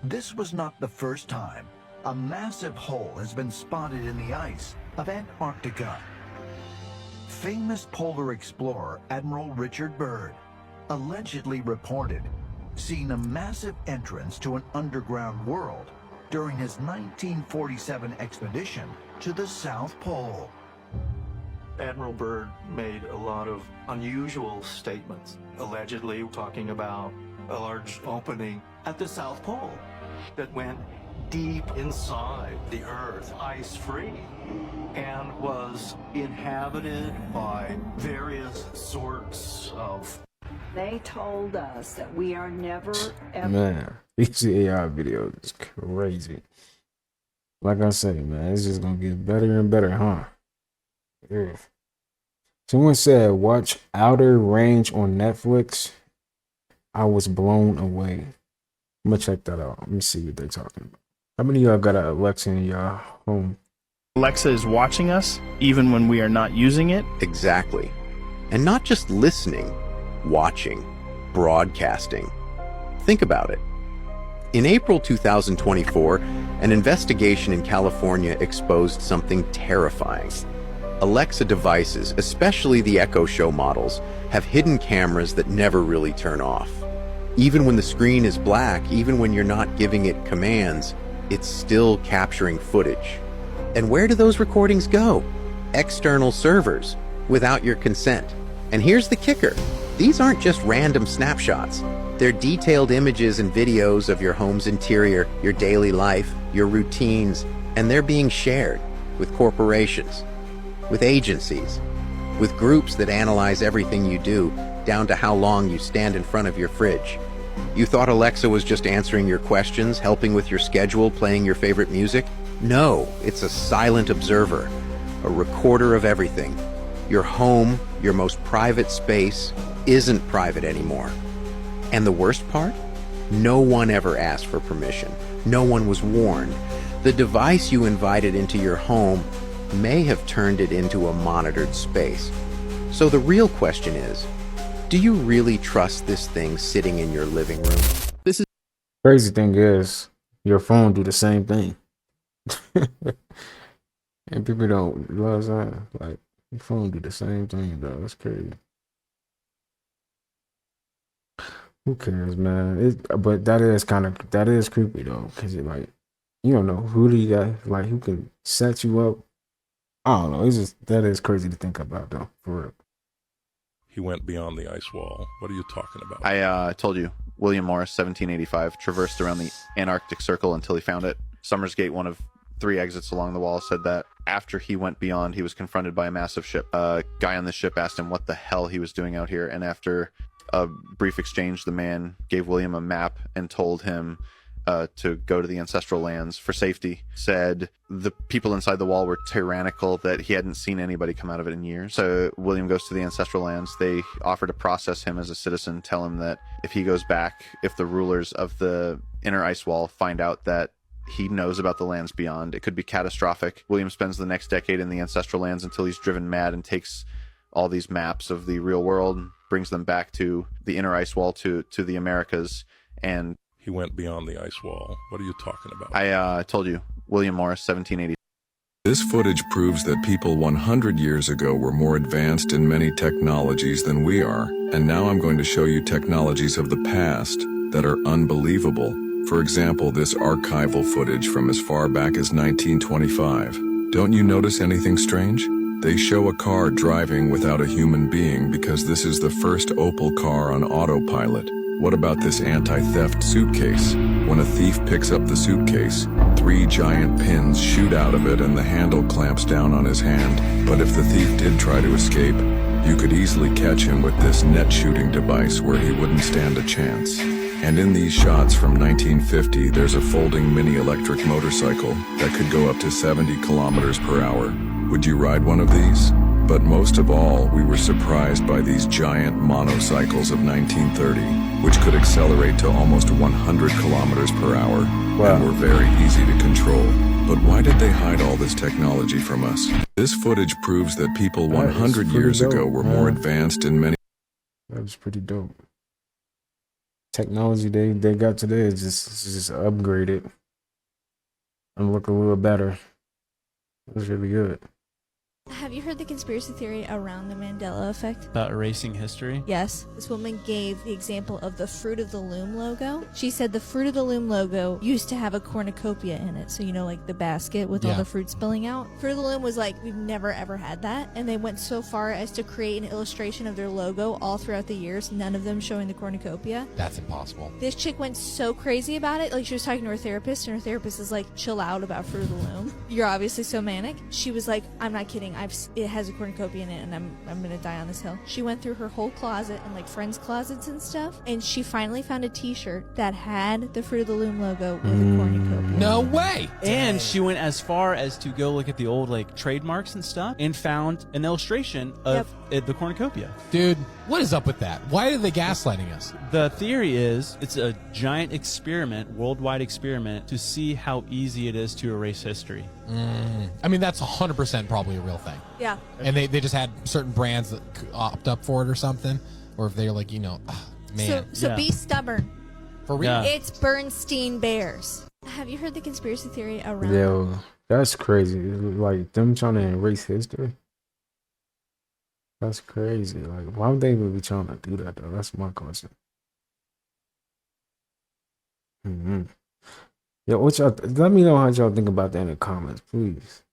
this was not the first time a massive hole has been spotted in the ice of Antarctica. Famous polar explorer Admiral Richard Byrd allegedly reported seeing a massive entrance to an underground world during his 1947 expedition to the South Pole. Admiral Byrd made a lot of unusual statements, allegedly talking about a large opening at the South Pole that went deep inside the Earth, ice-free, and was inhabited by various sorts of... They told us that we are never, ever... Man, these AI videos is crazy. Like I say, man, it's just gonna get better and better, huh? Yeah. Someone said, watch Outer Range on Netflix. I was blown away. I'm gonna check that out. Let me see what they're talking about. How many of y'all got an Alexa in y'all home? Alexa is watching us, even when we are not using it. Exactly. And not just listening, watching, broadcasting. Think about it. In April 2024, an investigation in California exposed something terrifying. Alexa devices, especially the Echo Show models, have hidden cameras that never really turn off. Even when the screen is black, even when you're not giving it commands, it's still capturing footage. And where do those recordings go? External servers, without your consent. And here's the kicker. These aren't just random snapshots. They're detailed images and videos of your home's interior, your daily life, your routines, and they're being shared with corporations, with agencies, with groups that analyze everything you do, down to how long you stand in front of your fridge. You thought Alexa was just answering your questions, helping with your schedule, playing your favorite music? No, it's a silent observer, a recorder of everything. Your home, your most private space, isn't private anymore. And the worst part? No one ever asked for permission. No one was warned. The device you invited into your home may have turned it into a monitored space. So the real question is, do you really trust this thing sitting in your living room? This is crazy thing is your phone do the same thing. And people don't realize that. Like your phone do the same thing though. That's crazy. Who cares, man? But that is creepy though, because it like You don't know who do you got, like who can set you up. I don't know. It's just that is crazy to think about though, for real. He went beyond the ice wall. What are you talking about? I told you, William Morris, 1785, traversed around the Antarctic Circle until he found it. Summersgate, one of 3 exits along the wall, said that after he went beyond, he was confronted by a massive ship. A guy on the ship asked him what the hell he was doing out here, and after a brief exchange, the man gave William a map and told him to go to the ancestral lands for safety. Said the people inside the wall were tyrannical, that he hadn't seen anybody come out of it in years. So William goes to the ancestral lands. They offer to process him as a citizen, tell him that if he goes back, if the rulers of the inner ice wall find out that he knows about the lands beyond, it could be catastrophic. William spends the next decade in the ancestral lands until he's driven mad and takes all these maps of the real world, brings them back to the inner ice wall, to the Americas, and he went beyond the ice wall. What are you talking about? I told you, William Morris, 1780. This footage proves that people 100 years ago were more advanced in many technologies than we are, and now I'm going to show you technologies of the past that are unbelievable. For example, this archival footage from as far back as 1925. Don't you notice anything strange? They show a car driving without a human being because this is the first Opel car on autopilot. What about this anti-theft suitcase? When a thief picks up the suitcase, 3 giant pins shoot out of it and the handle clamps down on his hand. But if the thief did try to escape, you could easily catch him with this net shooting device where he wouldn't stand a chance. And in these shots from 1950, there's a folding mini electric motorcycle that could go up to 70 kilometers per hour. Would you ride one of these? But most of all, we were surprised by these giant monocycles of 1930, which could accelerate to almost 100 kilometers per hour, and were very easy to control. But why did they hide all this technology from us? This footage proves that people 100 years ago were more advanced in many... That was pretty dope. Technology they got today is just upgraded and look a little better. It was really good. Have you heard the conspiracy theory around the Mandela effect? About erasing history? Yes. This woman gave the example of the Fruit of the Loom logo. She said the Fruit of the Loom logo used to have a cornucopia in it. So, you know, like the basket with all the fruit spilling out. Fruit of the Loom was like, we've never ever had that. And they went so far as to create an illustration of their logo all throughout the years, none of them showing the cornucopia. That's impossible. This chick went so crazy about it. Like, she was talking to her therapist, and her therapist is like, chill out about Fruit of the Loom. You're obviously so manic. She was like, I'm not kidding. It has a cornucopia in it, and I'm gonna die on this hill. She went through her whole closet and like friends' closets and stuff, and she finally found a T-shirt that had the Fruit of the Loom logo with a cornucopia. No way! And she went as far as to go look at the old like trademarks and stuff, and found an illustration of the cornucopia. Dude, what is up with that? Why are they gaslighting us? The theory is it's a giant experiment, worldwide experiment, to see how easy it is to erase history. I mean, that's 100% probably a real thing. Yeah. And they just had certain brands that opt up for it or something, or if they're like, you know, man. So be stubborn. For real. It's Bernstein Bears. Have you heard the conspiracy theory around? Yo, that's crazy. Like them trying to erase history. That's crazy. Like, why would they even be trying to do that though? That's my question. Yo, what y'all? Let me know how y'all think about that in the comments, please.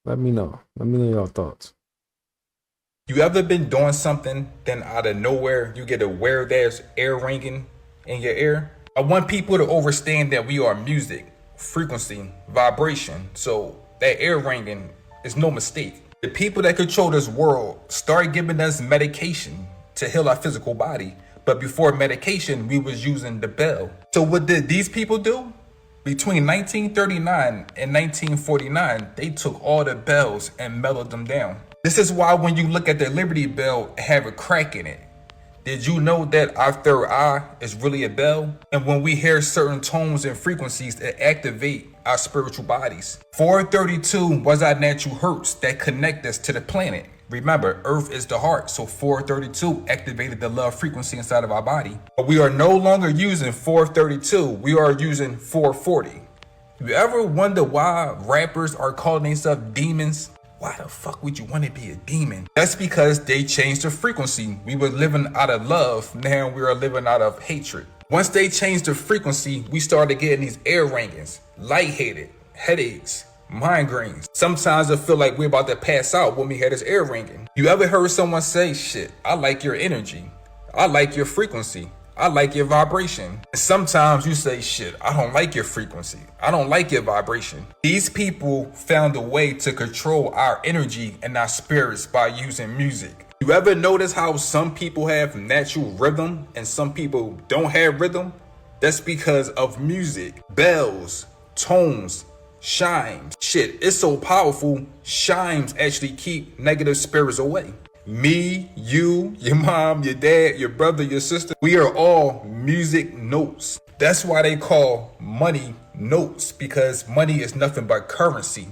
Let me know. Let me know your thoughts. You ever been doing something, then out of nowhere you get aware there's air ringing in your ear? I want people to understand that we are music, frequency, vibration. So that air ringing is no mistake. The people that control this world started giving us medication to heal our physical body. But before medication, we was using the bell. So what did these people do? Between 1939 and 1949, they took all the bells and mellowed them down. This is why when you look at the Liberty Bell, it have a crack in it. Did you know that our third eye is really a bell? And when we hear certain tones and frequencies that activate our spiritual bodies. 432 was our natural hertz that connect us to the planet. Remember, Earth is the heart, so 432 activated the love frequency inside of our body. But we are no longer using 432, we are using 440. You ever wonder why rappers are calling themselves demons? Why the fuck would you want to be a demon? That's because they changed the frequency. We were living out of love, now we are living out of hatred. Once they changed the frequency, we started getting these air rankings, lightheaded, headaches, migraines. Sometimes I feel like we're about to pass out when we had this air ringing. You ever heard someone say, shit, I like your energy. I like your frequency. I like your vibration. And sometimes you say, shit, I don't like your frequency. I don't like your vibration. These people found a way to control our energy and our spirits by using music. You ever notice how some people have natural rhythm and some people don't have rhythm? That's because of music, bells, tones, chimes. Shit, it's so powerful, chimes actually keep negative spirits away. Me, you, your mom, your dad, your brother, your sister, we are all music notes. That's why they call money notes, because money is nothing but currency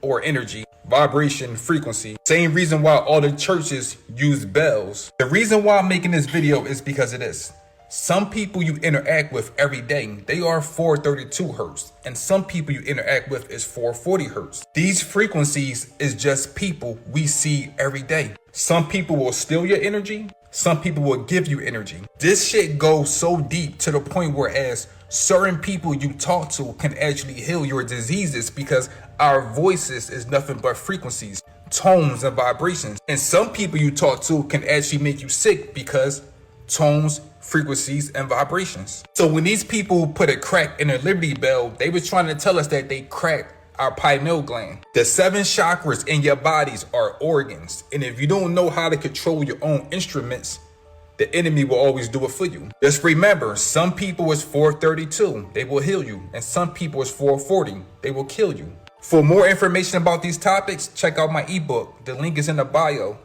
or energy, vibration, frequency. Same reason why all the churches use bells. The reason why I'm making this video is because of this. Some people you interact with every day, they are 432 hertz, and some people you interact with is 440 hertz. These frequencies is just people we see every day. Some people will steal your energy, some people will give you energy. This shit goes so deep to the point where as certain people you talk to can actually heal your diseases, because our voices is nothing but frequencies, tones, and vibrations. And some people you talk to can actually make you sick because tones, frequencies, and vibrations. So when these people put a crack in a Liberty Bell, they was trying to tell us that they cracked our pineal gland. The 7 chakras in your bodies are organs. And if you don't know how to control your own instruments, the enemy will always do it for you. Just remember, some people is 432, they will heal you. And some people is 440, they will kill you. For more information about these topics, check out my ebook. The link is in the bio.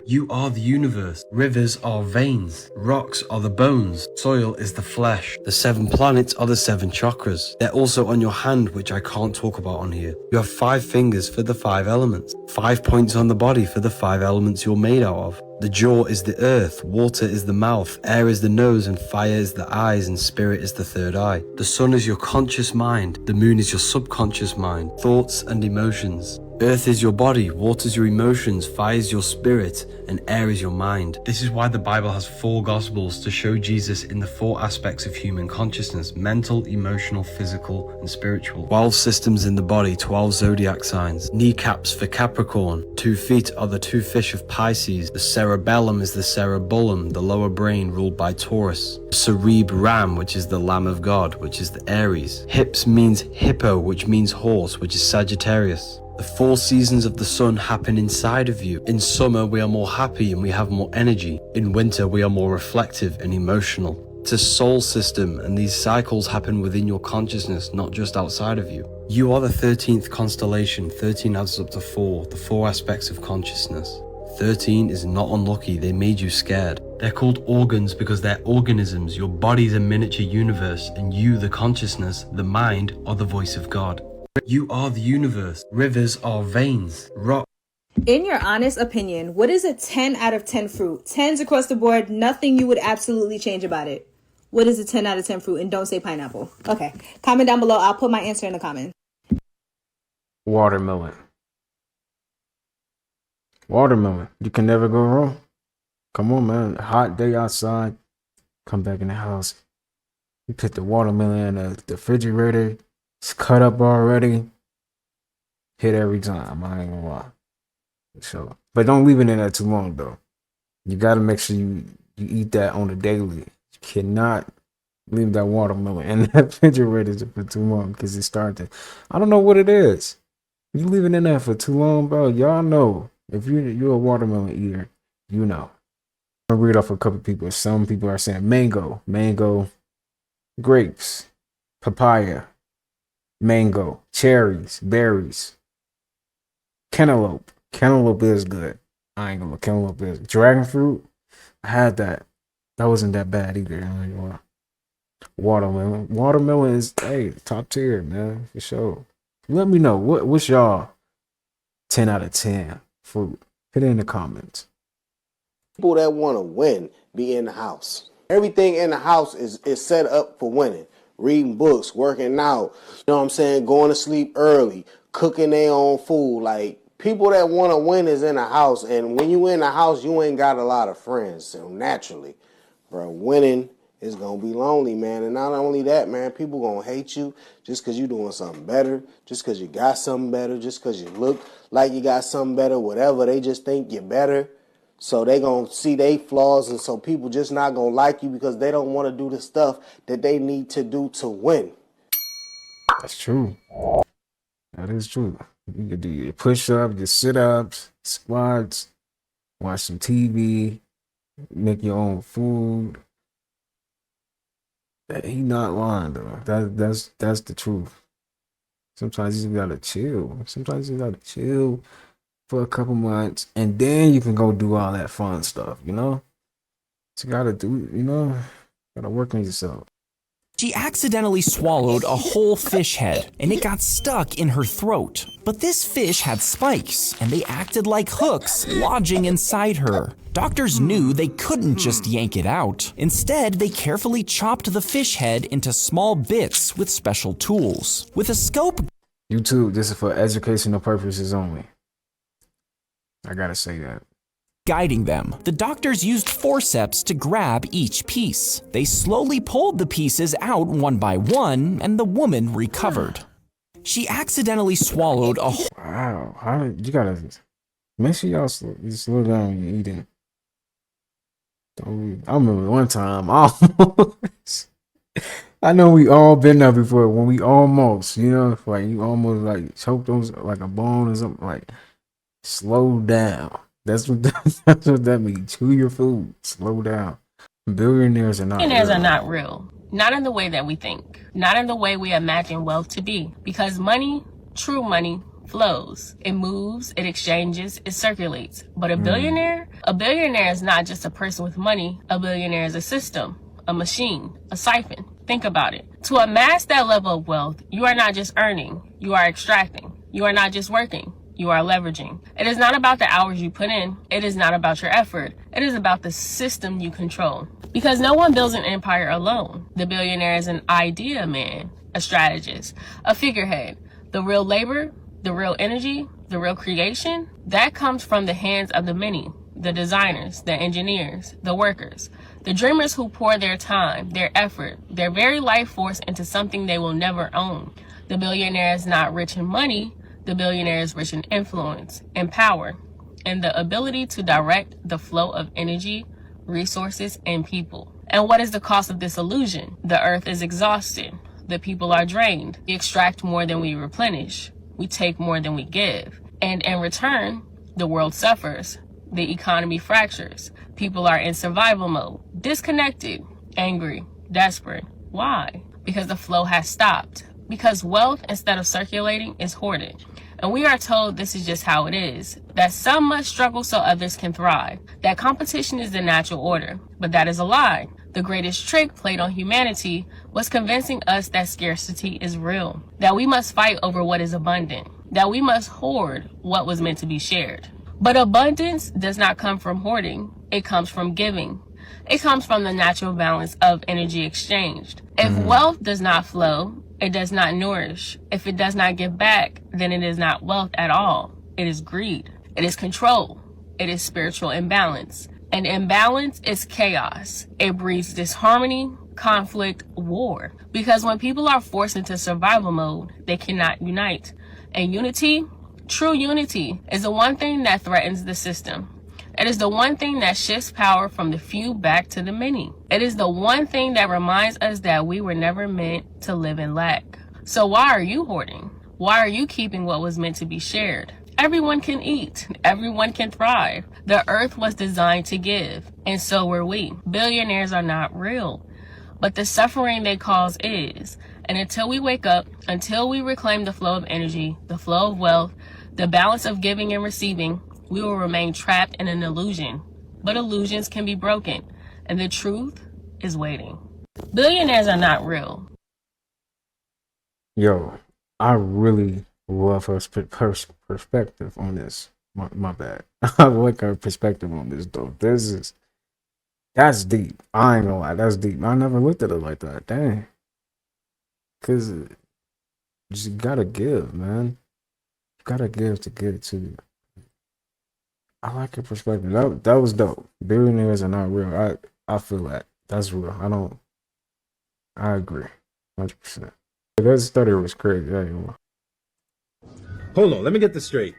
You are the universe. Rivers are veins. Rocks are the bones. Soil is the flesh. The 7 planets are the 7 chakras. They're also on your hand, which I can't talk about on here. You have 5 fingers for the 5 elements. 5 points on the body for the 5 elements you're made out of. The jaw is the earth, water is the mouth, air is the nose, and fire is the eyes, and spirit is the 3rd eye. The sun is your conscious mind. The moon is your subconscious mind, thoughts and emotions. Earth is your body, water is your emotions, fire is your spirit, and air is your mind. This is why the Bible has 4 Gospels to show Jesus in the 4 aspects of human consciousness: mental, emotional, physical, and spiritual. 12 systems in the body, 12 zodiac signs. Kneecaps for Capricorn. 2 feet are the 2 fish of Pisces. The cerebellum is the cerebellum, the lower brain ruled by Taurus. Cerebram, which is the Lamb of God, which is the Aries. Hips means hippo, which means horse, which is Sagittarius. The 4 seasons of the sun happen inside of you. In summer, we are more happy and we have more energy. In winter, we are more reflective and emotional. It's a soul system, and these cycles happen within your consciousness, not just outside of you. You are the 13th constellation. 13 adds up to 4, the 4 aspects of consciousness. 13 is not unlucky, they made you scared. They're called organs because they're organisms. Your body's a miniature universe, and you, the consciousness, the mind, are the voice of God. You are the universe. Rivers are veins. Rock. In your honest opinion, what is a 10 out of 10 fruit? 10s across the board, nothing you would absolutely change about it. What is a 10 out of 10 fruit? And don't say pineapple. Okay. Comment down below. I'll put my answer in the comment. Watermelon. Watermelon. You can never go wrong. Come on, man. Hot day outside. Come back in the house. You put the watermelon in the refrigerator. It's cut up already. Hit every time. I ain't gonna lie. So, but don't leave it in there too long though. You gotta make sure you eat that on the daily. You cannot leave that watermelon in that refrigerator for too long because it starts to. I don't know what it is. You leave it in there for too long, bro. Y'all know if you're a watermelon eater, you know. I'm gonna read off a couple people. Some people are saying mango, grapes, papaya, mango, cherries, berries, cantaloupe. Cantaloupe is good. I ain't gonna look. Cantaloupe is dragon fruit. I had that. That wasn't that bad either. I ain't gonna lie. Watermelon is top tier, man, for sure. Let me know what's y'all 10 out of 10 fruit. Put it in the comments. People that want to win be in the house. Everything in the house is set up for winning. Reading books, working out, you know what I'm saying, going to sleep early, cooking their own food. Like, people that want to win is in the house. And when you in the house, you ain't got a lot of friends. So naturally, bro, winning it's gonna be lonely, man. And not only that, man, people gonna hate you just because you doing something better, just because you got something better, just because you look like you got something better, whatever. They just think you're better. So they gonna see they flaws, and so people just not gonna like you because they don't want to do the stuff that they need to do to win. That's true. That is true. You can do your push-ups, your sit-ups, squats, watch some TV, make your own food. He not lying though. That's the truth. Sometimes you gotta chill. Sometimes you gotta chill for a couple months, and then you can go do all that fun stuff. You know, you gotta do. You know, gotta work on yourself. She accidentally swallowed a whole fish head, and it got stuck in her throat. But this fish had spikes, and they acted like hooks lodging inside her. Doctors knew they couldn't just yank it out. Instead, they carefully chopped the fish head into small bits with special tools. With a scope... YouTube, this is for educational purposes only. I gotta say that. Guiding them, the doctors used forceps to grab each piece. They slowly pulled the pieces out one by one, and the woman recovered. She accidentally swallowed a whole... Wow, you gotta make sure y'all slow down when you're eating. I remember one time, I know we all been there before when we almost, you know, like you almost like choked on like a bone or something. Like, slow down. That's what that means. Chew your food. Slow down. Billionaires are not Billionaires real. are not real. Not in the way that we think. Not in the way we imagine wealth to be. Because money, true money, flows. It moves, it exchanges, it circulates. But a billionaire is not just a person with money. A billionaire is a system, a machine, a siphon. Think about it. To amass that level of wealth, you are not just earning, you are extracting. You are not just working, you are leveraging. It is not about the hours you put in. It is not about your effort. It is about the system you control. Because no one builds an empire alone. The billionaire is an idea man, a strategist, a figurehead. The real labor, the real energy, the real creation, that comes from the hands of the many, the designers, the engineers, the workers, the dreamers who pour their time, their effort, their very life force into something they will never own. The billionaire is not rich in money. The billionaire is rich in influence and power and the ability to direct the flow of energy, resources, and people. And what is the cost of this illusion? The earth is exhausted. The people are drained. We extract more than we replenish. We take more than we give. And in return, the world suffers. The economy fractures. People are in survival mode, disconnected, angry, desperate. Why? Because the flow has stopped. Because wealth, instead of circulating, is hoarded. And we are told this is just how it is, that some must struggle so others can thrive, that competition is the natural order. But that is a lie. The greatest trick played on humanity was convincing us that scarcity is real, that we must fight over what is abundant, that we must hoard what was meant to be shared. But abundance does not come from hoarding, it comes from giving. It comes from the natural balance of energy exchanged. If wealth does not flow, it does not nourish. If it does not give back, then it is not wealth at all. It is greed. It is control. It is spiritual imbalance. And imbalance is chaos. It breeds disharmony, conflict, war. Because when people are forced into survival mode, they cannot unite. And unity, true unity, is the one thing that threatens the system. It is the one thing that shifts power from the few back to the many. It is the one thing that reminds us that we were never meant to live in lack. So why are you hoarding? Why are you keeping what was meant to be shared? Everyone can eat. Everyone can thrive. The earth was designed to give, and so were we. Billionaires are not real, but the suffering they cause is. And until we wake up, until we reclaim the flow of energy, the flow of wealth, the balance of giving and receiving, we will remain trapped in an illusion. But illusions can be broken, and the truth is waiting. Billionaires are not real. Yo, I really love her perspective on this. My bad. I like her perspective on this, though. That's deep. I ain't gonna lie, that's deep. I never looked at it like that. Dang. Because you just gotta give, man. You gotta give to get it to you. I like your perspective. That was dope. Billionaires are not real. I feel that. That's real. I don't I agree, 100%. That study was crazy. Hold on, let me get this straight.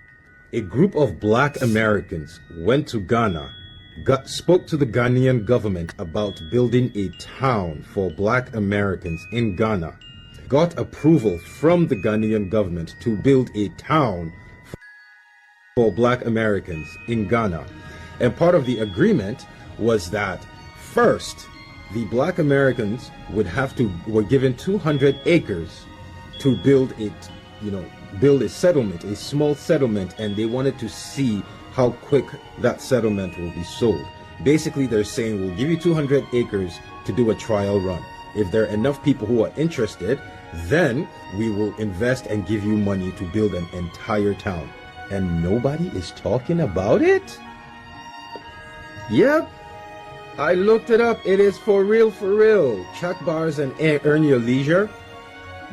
A group of black Americans went to Ghana, spoke to the Ghanaian government about building a town for black Americans in Ghana, got approval from the Ghanaian government to build a town for black Americans in Ghana. And part of the agreement was that first, the black Americans were given 200 acres to build a settlement, a small settlement, and they wanted to see how quick that settlement will be sold. Basically, they're saying, we'll give you 200 acres to do a trial run. If there are enough people who are interested, then we will invest and give you money to build an entire town. And nobody is talking about it? Yep. I looked it up. It is for real, for real. Chuck Bars and Earn Your Leisure,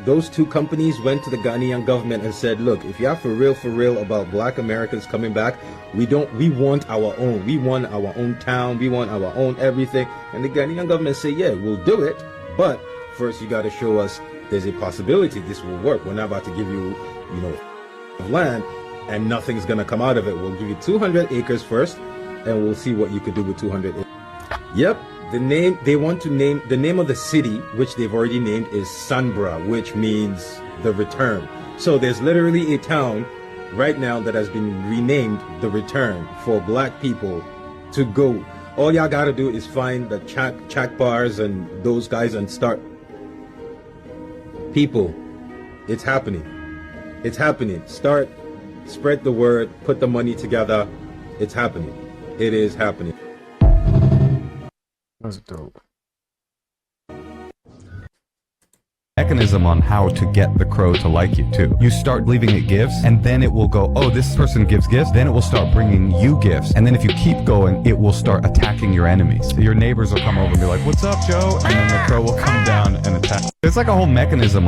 those two companies went to the Ghanaian government and said, look, if you're for real about black Americans coming back, we want our own. We want our own town. We want our own everything. And the Ghanaian government said, yeah, we'll do it. But first you got to show us there's a possibility this will work. We're not about to give you, land and nothing's going to come out of it. We'll give you 200 acres first and we'll see what you could do with 200 acres. Yep. The name of the city, which they've already named, is Sanbra, which means the return. So there's literally a town right now that has been renamed the Return for black people to go. All y'all gotta do is find the Chak Bars and those guys and start. People, it's happening. It's happening. Start, spread the word, put the money together. It's happening. It is happening. That's dope. Mechanism on how to get the crow to like you too. You start leaving it gifts and then it will go, oh, this person gives gifts, then it will start bringing you gifts, and then if you keep going it will start attacking your enemies. So your neighbors will come over and be like, what's up, Joe? And then the crow will come down and attack. It's like a whole mechanism.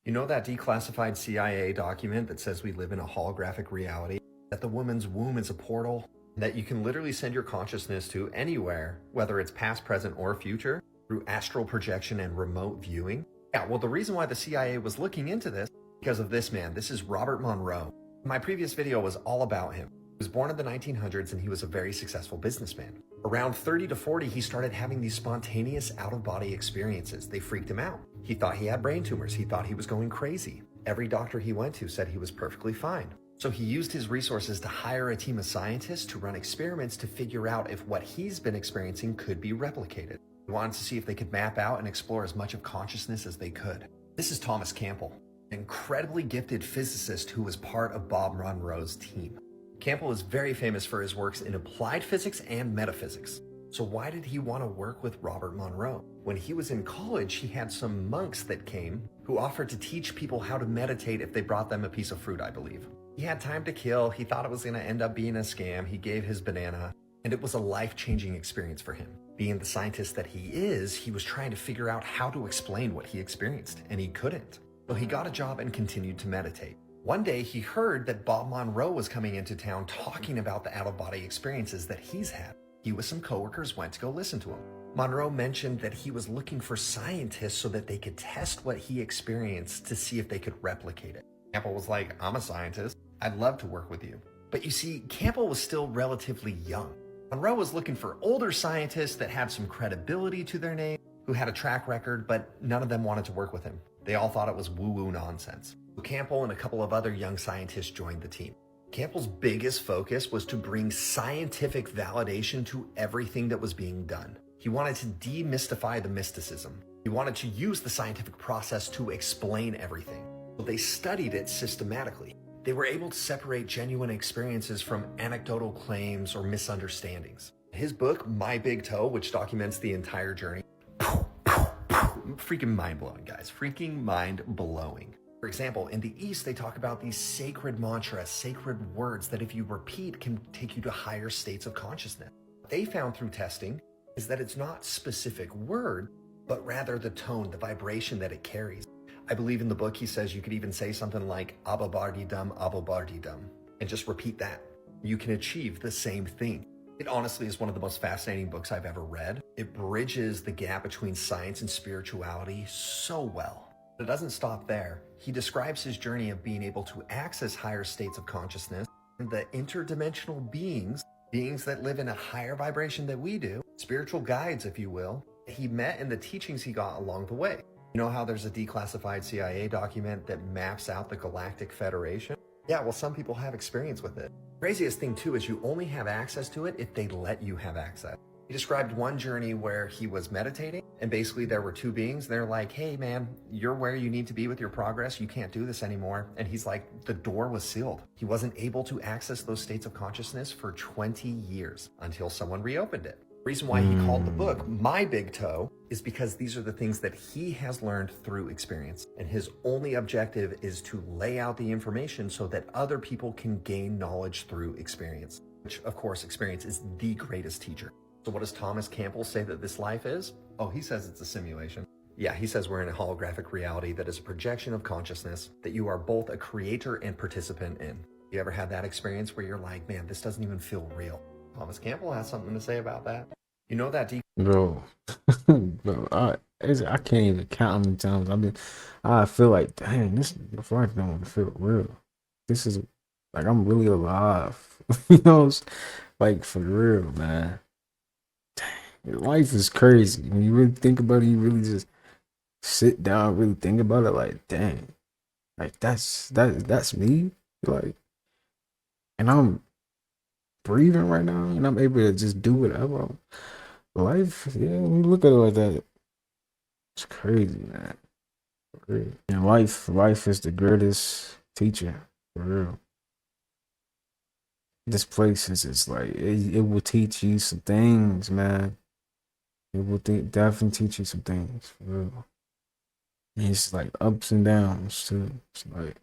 You know that declassified CIA document that says we live in a holographic reality? That the woman's womb is a portal? That you can literally send your consciousness to anywhere, whether it's past, present, or future, through astral projection and remote viewing? Yeah, well, the reason why the CIA was looking into this, because of this man. This is Robert Monroe. My previous video was all about him. He was born in the 1900s and he was a very successful businessman. Around 30 to 40, he started having these spontaneous out-of-body experiences. They freaked him out. He thought he had brain tumors. He thought he was going crazy. Every doctor he went to said he was perfectly fine. So he used his resources to hire a team of scientists to run experiments to figure out if what he's been experiencing could be replicated. He wanted to see if they could map out and explore as much of consciousness as they could. This is Thomas Campbell, an incredibly gifted physicist who was part of Bob Monroe's team. Campbell is very famous for his works in applied physics and metaphysics. So why did he want to work with Robert Monroe? When he was in college, he had some monks that came who offered to teach people how to meditate if they brought them a piece of fruit, I believe. He had time to kill. He thought it was going to end up being a scam. He gave his banana, and it was a life-changing experience for him. Being the scientist that he is, he was trying to figure out how to explain what he experienced, and he couldn't. So he got a job and continued to meditate. One day, he heard that Bob Monroe was coming into town talking about the out-of-body experiences that he's had. He with some coworkers went to go listen to him. Monroe mentioned that he was looking for scientists so that they could test what he experienced to see if they could replicate it. Campbell was like, I'm a scientist. I'd love to work with you. But you see, Campbell was still relatively young. Monroe was looking for older scientists that had some credibility to their name, who had a track record, but none of them wanted to work with him. They all thought it was woo-woo nonsense. So Campbell and a couple of other young scientists joined the team. Campbell's biggest focus was to bring scientific validation to everything that was being done. He wanted to demystify the mysticism. He wanted to use the scientific process to explain everything. So they studied it systematically. They were able to separate genuine experiences from anecdotal claims or misunderstandings. His book, My Big Toe, which documents the entire journey, freaking mind-blowing, guys. Freaking mind-blowing. For example, in the East, they talk about these sacred mantras, sacred words that if you repeat can take you to higher states of consciousness. What they found through testing is that it's not specific word, but rather the tone, the vibration that it carries. I believe in the book he says you could even say something like Abba-bardi-dum, and just repeat that. You can achieve the same thing. It honestly is one of the most fascinating books I've ever read. It bridges the gap between science and spirituality so well. It doesn't stop there. He describes his journey of being able to access higher states of consciousness and the interdimensional beings that live in a higher vibration than we do, spiritual guides, if you will, he met and the teachings he got along the way. You know how there's a declassified CIA document that maps out the Galactic Federation? Yeah, well, some people have experience with it. Craziest thing too is you only have access to it if they let you have access. He described one journey where he was meditating and basically there were two beings. They're like, hey man, you're where you need to be with your progress. You can't do this anymore. And he's like, the door was sealed. He wasn't able to access those states of consciousness for 20 years until someone reopened it. The reason why he called the book My Big Toe is because these are the things that he has learned through experience. And his only objective is to lay out the information so that other people can gain knowledge through experience, which of course experience is the greatest teacher. So what does Thomas Campbell say that this life is? Oh, he says it's a simulation. Yeah, he says we're in a holographic reality that is a projection of consciousness that you are both a creator and participant in. You ever had that experience where you're like, man, this doesn't even feel real? Thomas Campbell has something to say about that. You know that deep... Bro, bro, I can't even count how many times I feel like, dang, this life don't feel real. This is like I'm really alive. You know, it's like for real, man. Life is crazy. When you really think about it, you really just sit down, really think about it, like, dang, like that's me. Like, and I'm breathing right now and I'm able to just do whatever. Life, yeah, when you look at it like that, it's crazy, man. For real. And life is the greatest teacher, for real. This place is just like, it will teach you some things, man. It will definitely teach you some things, for real. And it's like ups and downs too. It's like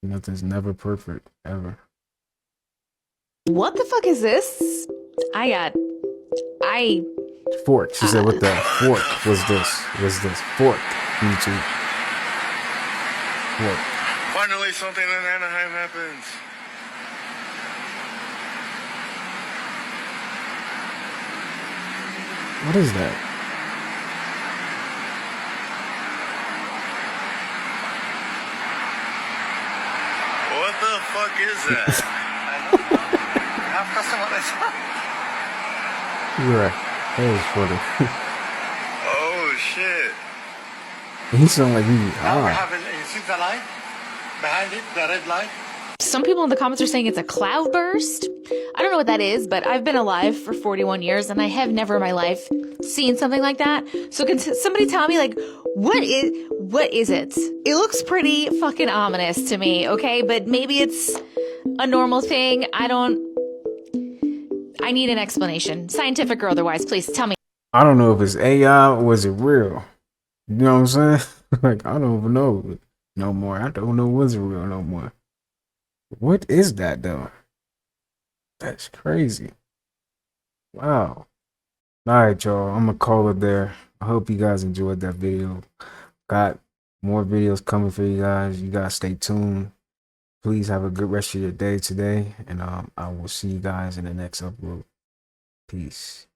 nothing's never perfect, ever. What the fuck is this? Fork. She said, what the fork was this? Was this fork? YouTube. Fork. Finally something in Anaheim happens. What is that? What the fuck is that? You're right. That was funny. Oh shit. He sound like he Now we have you see the light behind it, the red light. Some people in the comments are saying it's a cloud burst. I don't know what that is, but I've been alive for 41 years and I have never in my life seen something like that. So can somebody tell me, like, what is it? It looks pretty fucking ominous to me, okay? But maybe it's a normal thing. I need an explanation, scientific or otherwise. Please tell me. I don't know if it's AI or is it real. You know what I'm saying? Like, I don't even know no more. I don't know what's real no more. What is that though? That's crazy. Wow. All right, y'all. I'm gonna call it there. I hope you guys enjoyed that video. Got more videos coming for you guys. You guys stay tuned. Please have a good rest of your day today, and I will see you guys in the next upload. Peace.